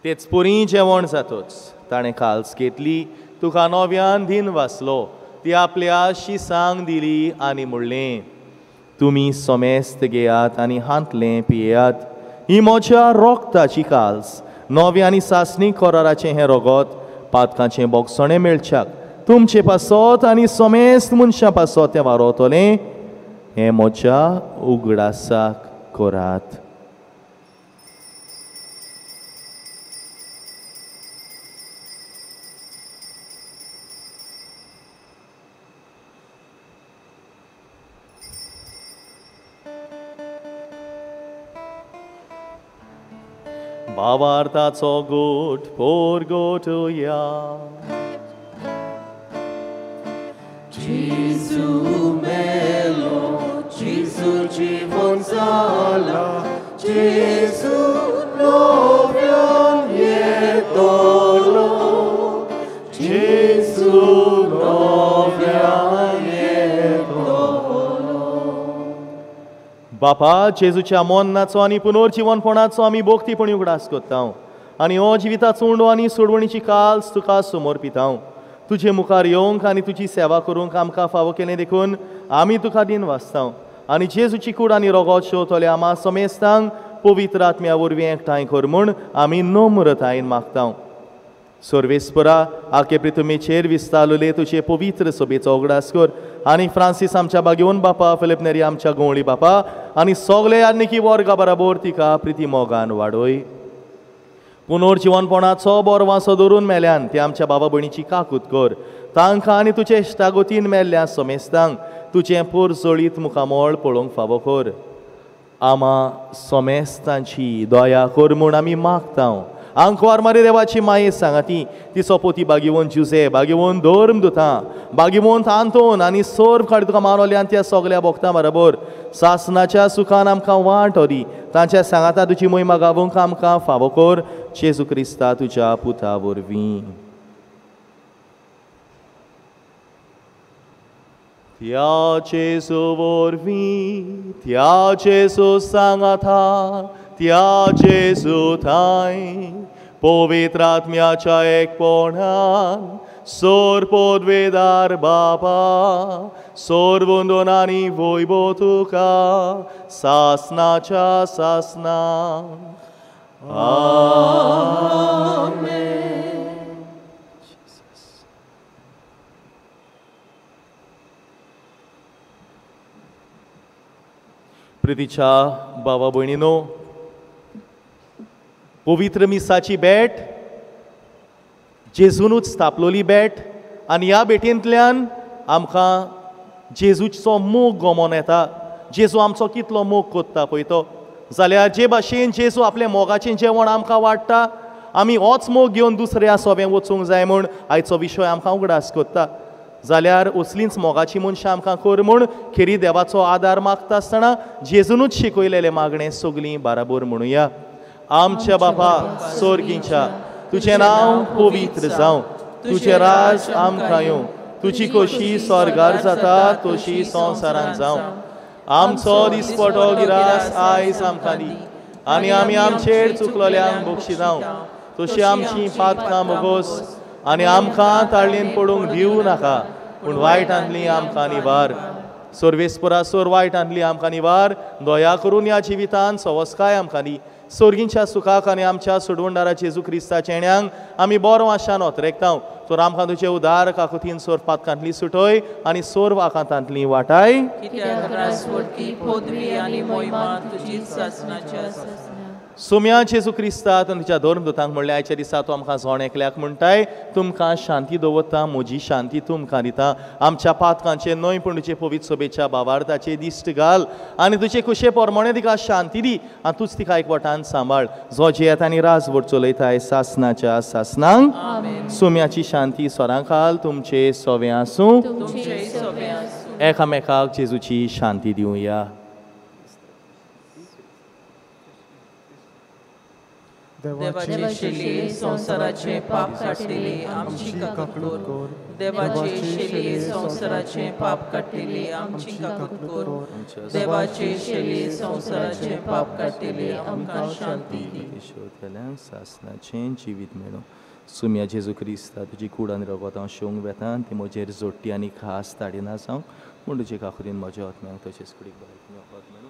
तेच पुरी जेवण जातोच ताणें काल्स घेतली तुका नव्यान दिन वाचलो ती आपल्या शिसांक दिली आनी म्हणलें तुमी सोमेस्त घेयात आनी हांतलें पियेयात ही म्हज्या रोगताची काल्स नव्या आनी सासणीक कराराचें हें रगत पातकाचें बोगसणें मेळच्याक तुमचे पासत आनी सोमेस्त मनशां पासत तें वारोतलें हें म्हज्या उगडासाक करात. भावार्थाचो गोठ पोरगोटुया. Jesu melo, Jesu जीवन जाला, Jesu nowian jedolo, Jesu nowian jedolo. बापा जेजूच्या मोन्नाचो आनी पुनर्जीवनपणाचो आमी भोक्तीपणी उगडास कोत्ता आनी हो जिविताचो उंडो आनी सोडवणीची काल्स तुका समर्पिता. तुजे मुखार येवंक आनी तुजी सेवा करूंक आमकां फावो केलें देखून आमी तुका दिन वाचता आनी जेजूची कूड आनी रोगोत शेवतले आमा समेस्तांक पवित्र आत्म्या वरवीं एकठांय कर म्हूण आमी नम्रतायेन मागता. सर्वेस्परा आखे पृथ्वीचेर विस्तारलेले तुजे पवित्र सभेचो उगडास कर आनी फ्रांसीस आमच्या बागेवन बापा फिलिप नेरी आमच्या गवळी बापा आनी सगळे यान्निकी वर्गा बराबर तिका प्रिती मोगान वाडोय. पुनर्जीवनपणाचो बरो वासो धरून मेल्यान ते आमच्या बाबा भयणीची काकूत कर तांकां आनी तुजे इश्टागतीन मेल्ल्या समेस्तांक तुजें पोरजोळीत मुखामोळ पळोवंक फावो कर. आमा समेस्तांची दया कर म्हूण आमी मागता. आंकवार मारी देवाची माये सांगाती तिचो पोती बागीवोन जुजे बागीवोन धर्म दुता बागीवोन तांतोन आनी सर्व काडी तुका मारोल्यान त्या सगळ्या भोगतां बरोबर सासनाच्या सुखान आमकां वाट दी तांच्या सांगाता तुजी मोहिमा गावूंक आमकां फावो कर जेजू क्रिस्ता तुज्या पुता वरवीं. त्या जेजू वरवीं त्या जेजू सांगाता त्या जेजू थाय पवित्र आत्म्याच्या एकपणान सोर पदवेदार बापा सोर वंदनांनी वैभव तुका सासनाच्या सासना. प्रितीच्या बाबा भयणीनो पवित्र मिसाची भेट जेजूनूच स्थापलोली भेट आनी ह्या भेटेंतल्यान आमकां जेजूचो मोग गमोन येता. जेजू आमचो कितलो मोग कोत्ता पळय तो जाल्यार जे भाशेन जेजू आपलें मोगाचें जेवण आमकां वाडटा आमी होच मोग घेवन दुसऱ्या सोबें वचूंक जाय म्हूण आयचो विशय आमकां उगडास कोत्ता. जाल्यार असलींच मोगाची मनशां आमकां कर म्हूण खेरी देवाचो आदार मागता आसतना जेजूनूच शिकयलेलें मागणें सगळीं बराबर म्हणुया. आमच्या बापा स्वर्गीच्या तुजें नांव पवित्र जावं तुजें राज आमकां येवं तुजी खोशी स्वर्गार जाता तशी संवसारांत जावं. आमचो दिसपटो गिरास आयज आमकां दी आनी आमी आमचेर चुकलोल्यांक बक्षिसांव तशी आमची पातकां बोगोस आनी आमकां ताळयेन पडूंक दिवं नाका पूण वायटांतली आमकां निवार. सर्वेस्परा सोर वायटांतली आमकां निवार दया करून ह्या जिवितांत सवस्काय आमकां दी. सोर्गींच्या सुखाक आनी आमच्या सोडवणदारा जेजू क्रिस्ताच्या येण्याक आमी बरो आशान ओतरेकता. तर आमकां तुजे उदार काकुतीन सोर पातकांतली सुटय आनी सोर वाकांतांतली वाटाय. सोम्या जेजू क्रिस्तात आनी तुज्या धर्मदूतांक म्हणलें आयच्या दिसा तूं आमकां जोण एकल्याक म्हणटाय तुमकां शांती दवरता म्हजी शांती तुमकां दिता. आमच्या पातकांचे न्हय पूण तुजे पवित्र सभेच्या भावार्थाचे दिश्ट घाल आनी तुजे कुशे पोरमोणे तिका शांती दी आनी तूंच तिका एकवटान सांबाळ जो जेत आनी राजवट चलयताय सासनाच्या सासनांक. सोम्याची शांती सोरांक घाल तुमचे सोवें आसूं एकामेकाक जेजूची शांती दिवया. देवाचे शेली संसाराचे पाप काटिले आमची काकूर कोर देवाचे शेली संसाराचे पाप काटिले आमची काकूर कोर देवाचे शेली संसाराचे पाप काटिले आमकां शांती केल्यान सासनाचें जिवीत मेळो सुम्या जेजू क्रिस्ता तुजी कूड आनी रगत हांव शेवंक वेता ती म्हजेर जोडटी आनी खास ताडिना जावं म्हूण तुजे काकुरीन म्हज्या आत्म्यांक तशेंच कुडीक बरयतली वखद मेळो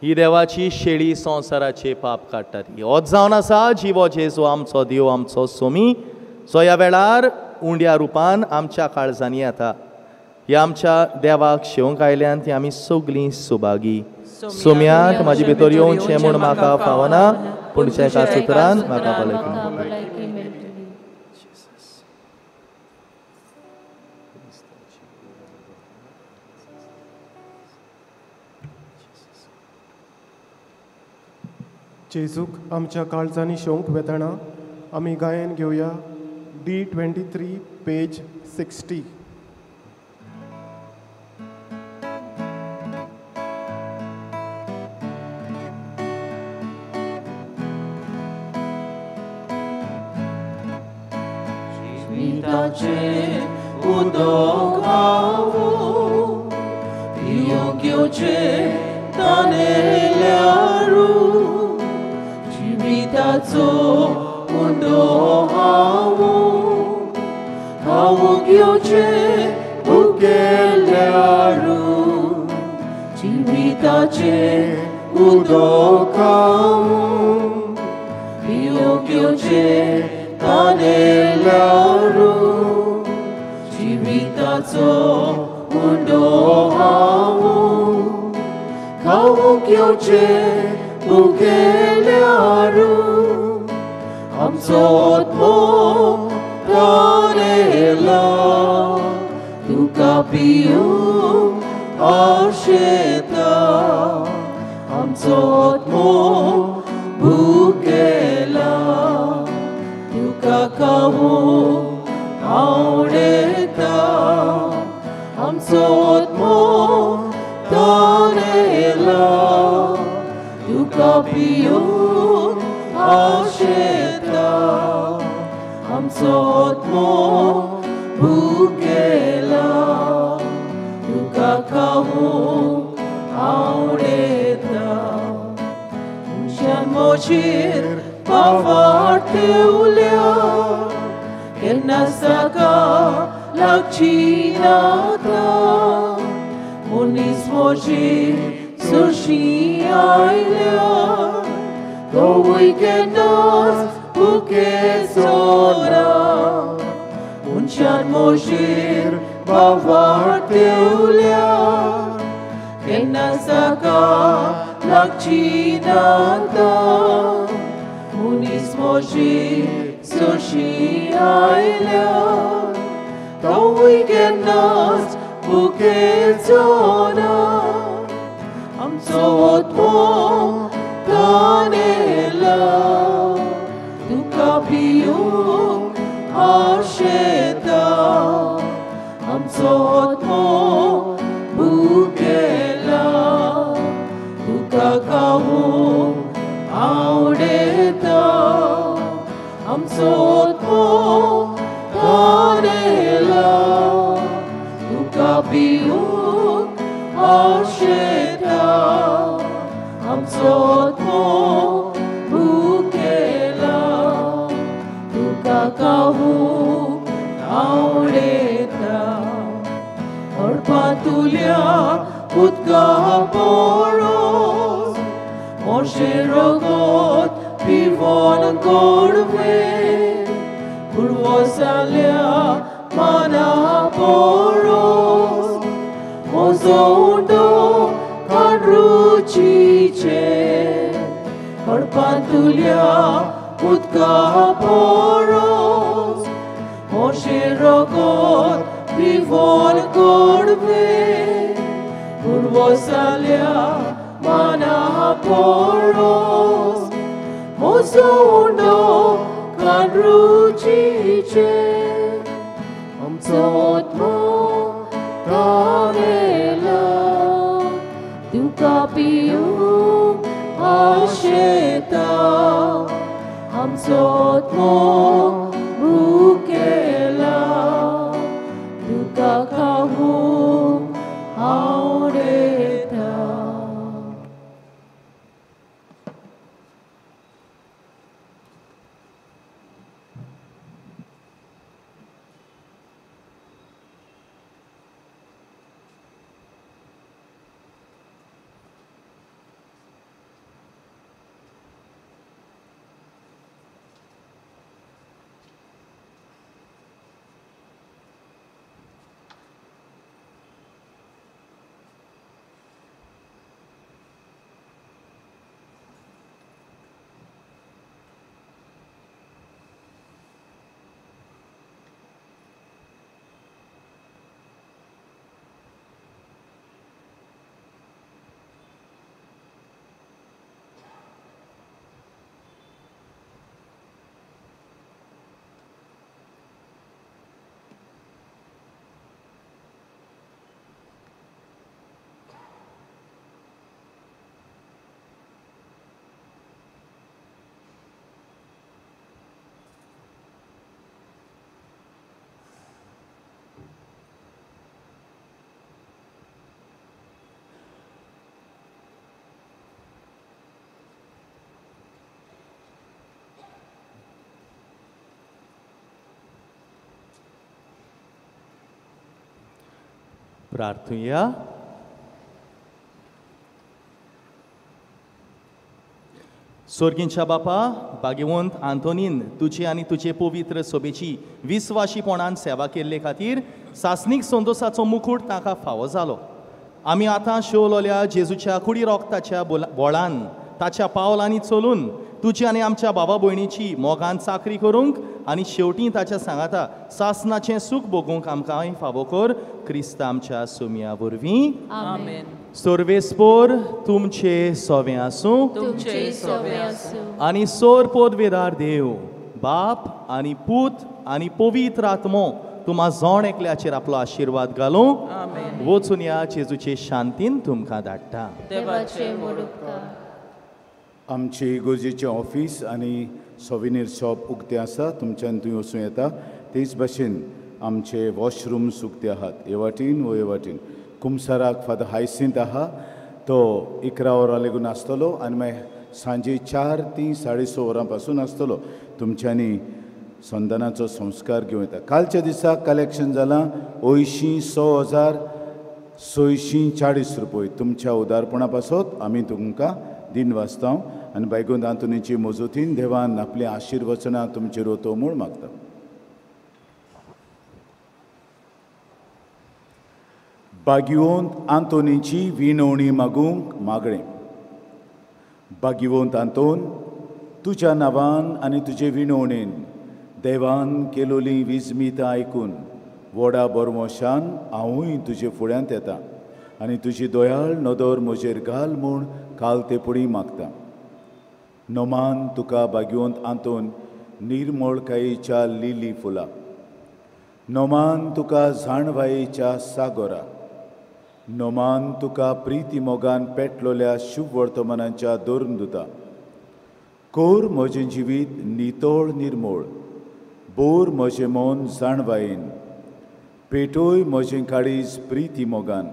ही देवाची शेळी संवसाराचे पाप काडटाली होच जावन आसा जिवो जेजू आमचो देव आमचो सोमी जो ह्या वेळार उंड्या रुपान आमच्या काळजांनी येता ह्या आमच्या देवाक शेवंक आयल्यान ती आमी सगलीं सुभागी सोम्याक म्हाजे भितर येवचें म्हूण म्हाका फावना पूण तुज्या एका सुत्रान म्हाका भलायकी जेजूक आमच्या काळजांनी शेवंक वेताना आमी गायन घेवया D23 page 60 Jivítače udokavu Iogioče taneljaru Jivítaco udokavu Iogioče ukeljaru Jivítače udokavu Iogioče taneljaru Jivítaco udokavu Iogioče ukeljaru Amco otmo tanela Tuka piu asheta Amco otmo bukela Tuka aureta Amco otmo tanela Tuka piu asheta Amco otmo bukela Tuka aureta Unjan mochir pavarte ulya Kenasaka lakchinata Unis mochi sushi ailya Go weekendas buke sora Unchan mochir pavarte ulya Kenasaka lakchinata Unis mochi sushi ailya Go weekendas buke sora Amco otmo tanela Tuka piu asheta Amco otmo bukela Tuka aureta Amco otmo tanela Tuka piu asheta Amco otmo bukela Tuka aureta Orpatulya utka poros Moshe rogot pivon korve Kurvosalya mana poros Mozondo kadruchiche Orpatulya utka poros Moshe rogot pivon korve Kurvosalya mana poros Mozondo मोगान रुचीचे आमचो आत्मो कावेला तुका पियूंक आशेता आमचो आत्मो भुकेला तुका खावूंक आवडेता. प्रार्थूया. स्वर्गींच्या बापा, भाग्यवंत आंतोनीन तुजी आनी तुजे पवित्र सोबेची विस्वाशीपणान सेवा केल्ले खातीर सासनीक संतोसाचो मुकुट ताका फावो जालो. आमी आतां शेवलोल्या जेजूच्या कुडी रोगताच्या बोळान ताच्या पावलांनी चलून तुजी आनी आमच्या बाबा भयणीची मोगान चाकरी करूंक आनी शेवटी ताच्या सांगाता सासनाचें सूख भोगूंक आमकां फावो कर. क्रिस्त आमच्या सुमया वरवीं. आमेन. सर्वेस्पोर तुमचे सोवे आसूं. तुमचे सोवे आसूं. आनी सोर पोदवेदार देव बाप आनी पूत आनी पवित्र आत्मो तुमा जोण एकल्याचेर आपलो आशिर्वाद घालूं. आमेन. वचून या जेजूचे शांतीन तुमकां धाडटा. देवाचे मोडुपकार. आमचे इगोर्जेचें ऑफिस आनी सोविनीर शॉप उक्तें आसा, तुमच्यान थंय वचूं येता. तेच भाशेन आमचे वॉशरूम्स उक्ते आहात, हे वाटेन वो हे वाटेन. कुमसाराक फादर हायसिंत आहा, तो 11 वरां लेगून आसतलो आनी मागीर सांजे 4 ते 6:30 वरां पासून आसतलो. तुमच्यांनी संदानाचो संस्कार घेवं येता. कालच्या दिसा कलेक्शन जालां 86,640 रुपये. तुमच्या उदारपणा पासत आमी तुमकां दिन वाचता आनी बायगोंद आंतोनीची मजतीन देवान आपलें आशिर्वचनां तुमचेर वतो म्हूण मागता. भाग्यवंत आंतोनीची विनवणी मागूंक मागणें. भाग्यवंत आंतोन, तुज्या नांवान आनी तुजे विनवणेन देवान केलोली विजमितां आयकून व्हडा बरमोशान हांवूय तुजे फुड्यांत येता आनी तुजी दयाळ नदर म्हजेर घाल म्हूण काल ते पुडी मागता. नोमान तुका भाग्यवंत आंतोन निर्मळकायेच्या लिली फुलां. नोमान तुका जाणवायेच्या सागोरा. नोमान तुका प्रिती मोगान पेटलोल्या शुभ वर्तमानांच्या दोरून दुता. कोर म्हजें जिवीत नितळ निर्मळ. बोर म्हजें मन जाणवायेन. पेटोय म्हजें काळीज प्रिती मोगान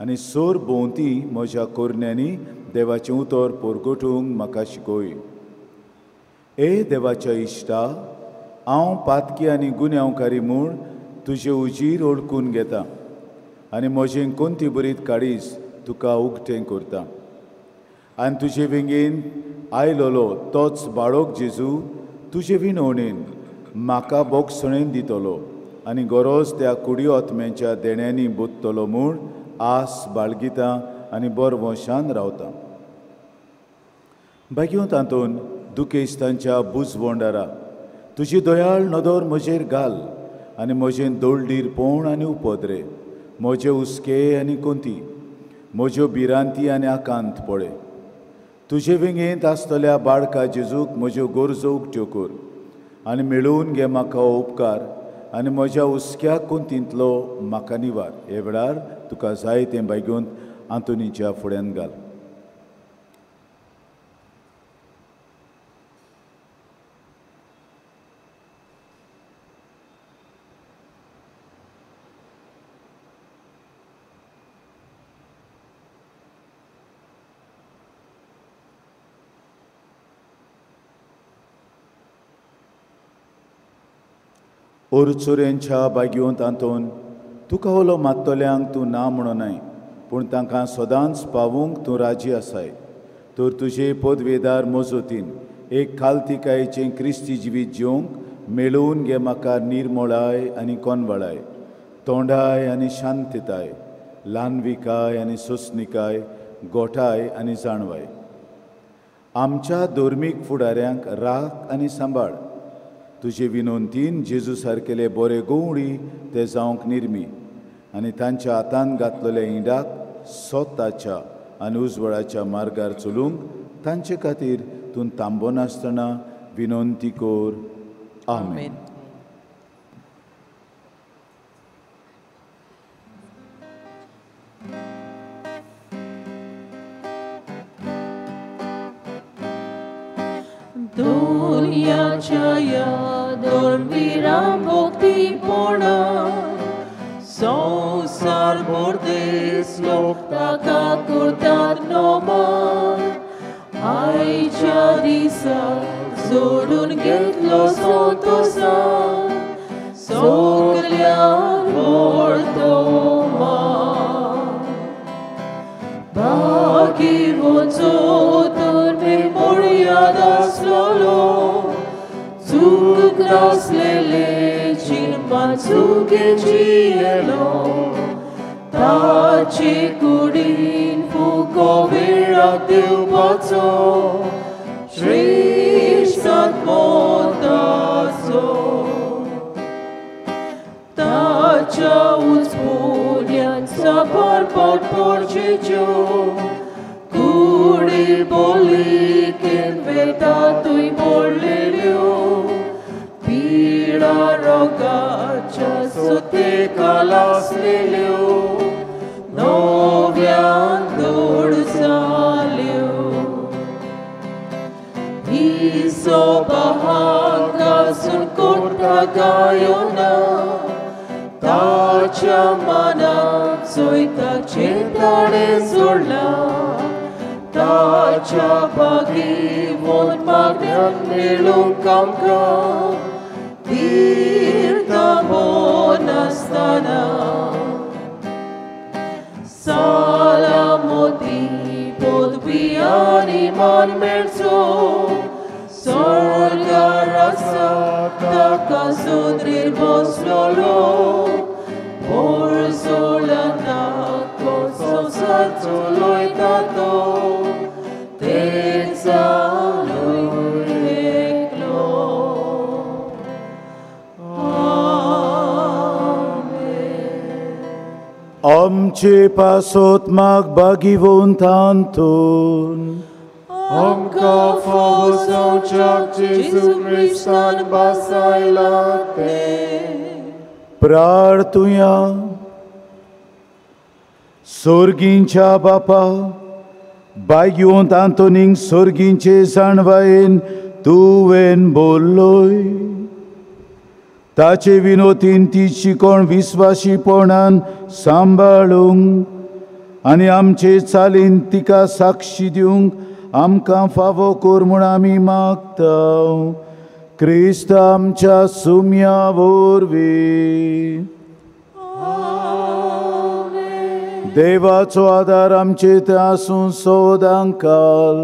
आनी सोर भोंवती म्हज्या कोरण्यांनी देवाचें उतर पोरगोटूंक म्हाका शिकय. ए देवाच्या इश्टा, हांव पातकी आनी गुन्यांवकारी म्हूण तुजें उजीर ओळखून घेता आनी म्हजें कोणती बरीत काळीज तुका उक्तें करता. आनी तुजे विंगेन आयलोलो तोच बाळोक जेजू तुजे विनवणेन म्हाका बोगसणेन दितलो आनी गरज त्या कुडी आत्म्याच्या देण्यांनी बुदतलो म्हूण आस बाळगिता आनी बरवंशान रावता. भाग्यवंत आंतोन, दुखेस्तांच्या बुजवंडारा तुजी दयाळ नदर म्हजेर घाल आनी म्हजें दोळडीरपण आनी उपद्रे, म्हजे हुस्के आनी कोंती, म्हज्यो भिरांती आनी आकांत पळय. तुजे विंगेंत आसतल्या बाळका जेजूक म्हज्यो गरजो उक्त्यो कर आनी मेळून घे म्हाका हो उपकार आनी म्हज्या हुस्क्या कुंतींतलो म्हाका निवार. हे वेळार तुका जाय तें बेगून आंतोनीच्या फुड्यान घाल. ओरचोऱ्यांच्या बागेंत आंतोन तुका ओलो मात्तोल्यांक तूं ना म्हणोनाय, पूण तांकां सदांच पावूंक तूं राजी आसाय. तर तुजे पदवेदार मोजोतीन एक खालतिकायेचें क्रिस्ती जिवीत जिवंक मेळून घे म्हाका निर्मळाय आनी कोनवळाय, तोंडाय आनी शांतताय, ल्हानविकाय आनी सोंसणिकाय, गोठाय आनी जाणवाय. आमच्या धर्मीक फुडाऱ्यांक राख आनी सांबाळ. तुजे विनोंतीन जेजू सारकेले बरे गवळी ते जावंक निर्मी आनी तांच्या हातान घातलेल्या इंडाक सोताच्या आनी उजवळाच्या मार्गार चलूंक तांचे खातीर तूं तांबो नासतना विनोंती कोर. आमेन. दुनियाच्या या दोरविराम भोक्तीपोणा संसार बोर्देस लोक ताका करतात नोमान. आयच्या दिसा सोडून घेतलो सोतोसान सगळ्यांक व्हरतो मान. बागी वचो तर मेमोरियाद आसलोलो चूक नासलेले चिरमान चुकेची येलो. ताचे कुडीन फुको वेळाक देवपाचो श्रेष्ठांत मोताचो. ताच्या उचपुल्यान सफर पडचेच्यो कुडीर बोलिकेन वेतातूय पडलेल्यो. पिडा रोगाच्या सोतेका लासलेल्यो नव्यान दोड जाल्यो. हिसोबासून कोर्टा गायोना ताच्या मनाक सोयताचे ताळे सोडला. ताच्या बागी मोन मागण्यांक मेळूंक आमकां तीर्था नासतना. साला मोती पदवी आनी मान मेळचो स्वर्गार आसा ताका सुद्रीर बसलोलो. पोर सोडना तो संवसार चलोयता तो तेच चालूय एकलो. आमचे पासोत्माक बागीवंत आंतून आमकां फावो जावच्याक जेजू क्रिस्तान बसायला ते. प्रार्थुया. सोर्गींच्या बापा, बागीवंत आंतोनीक सोर्गींचे जाणवायेन तुवें बोल्लोय. ताचे विनोतीन ती शिकोण विस्वाशीपणान सांबाळूंक आनी आमचे चालीन तिका साक्षी दिवंक आमकां फावो कोर म्हूण आमी मागता. क्रिस्त आमच्या सुम्या वरवीं. देवाचो आदार आमचे ते आसूं सोदांक काल.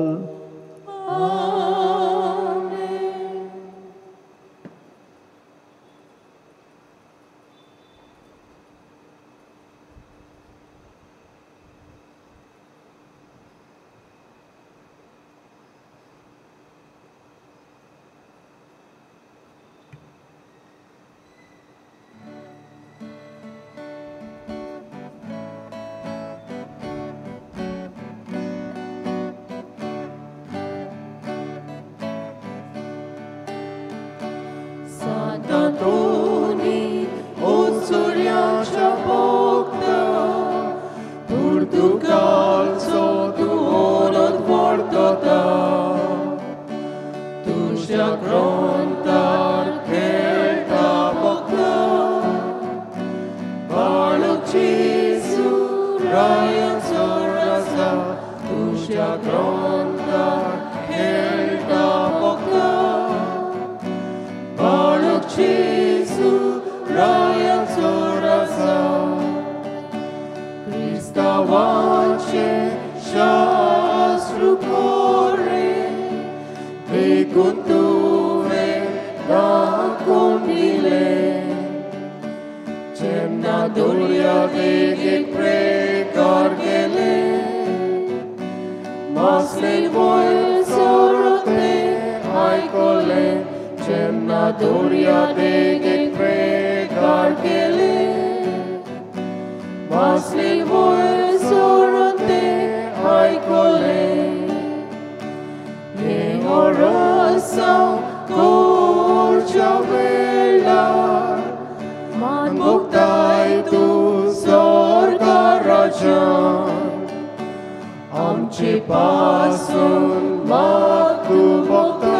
देखून तुवें दाखोवन दिलें जेन्ना दर्या देगेक प्रेकार गेले मसलें वयर सोरतें आयकलें जेन्ना दर्या देगेक प्रेकार गेले मसलें वयर सोरतें आयकलें हे oração curte-a velar man bogdai tu sorga rajan amche pasun magdu bogda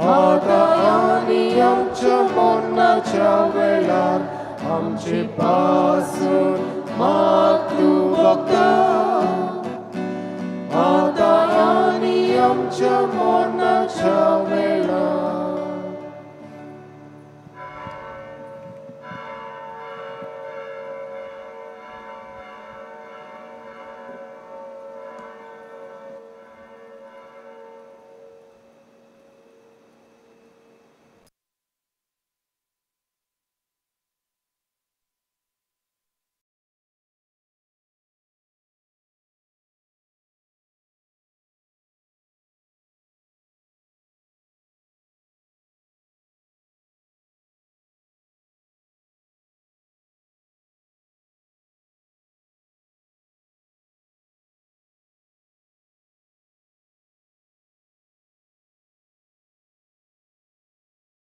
आता आणि आमच्या मनाच्या वेळार आमचे पासून माग तू बघता आता आणि आमच्या मनाच्या वेळार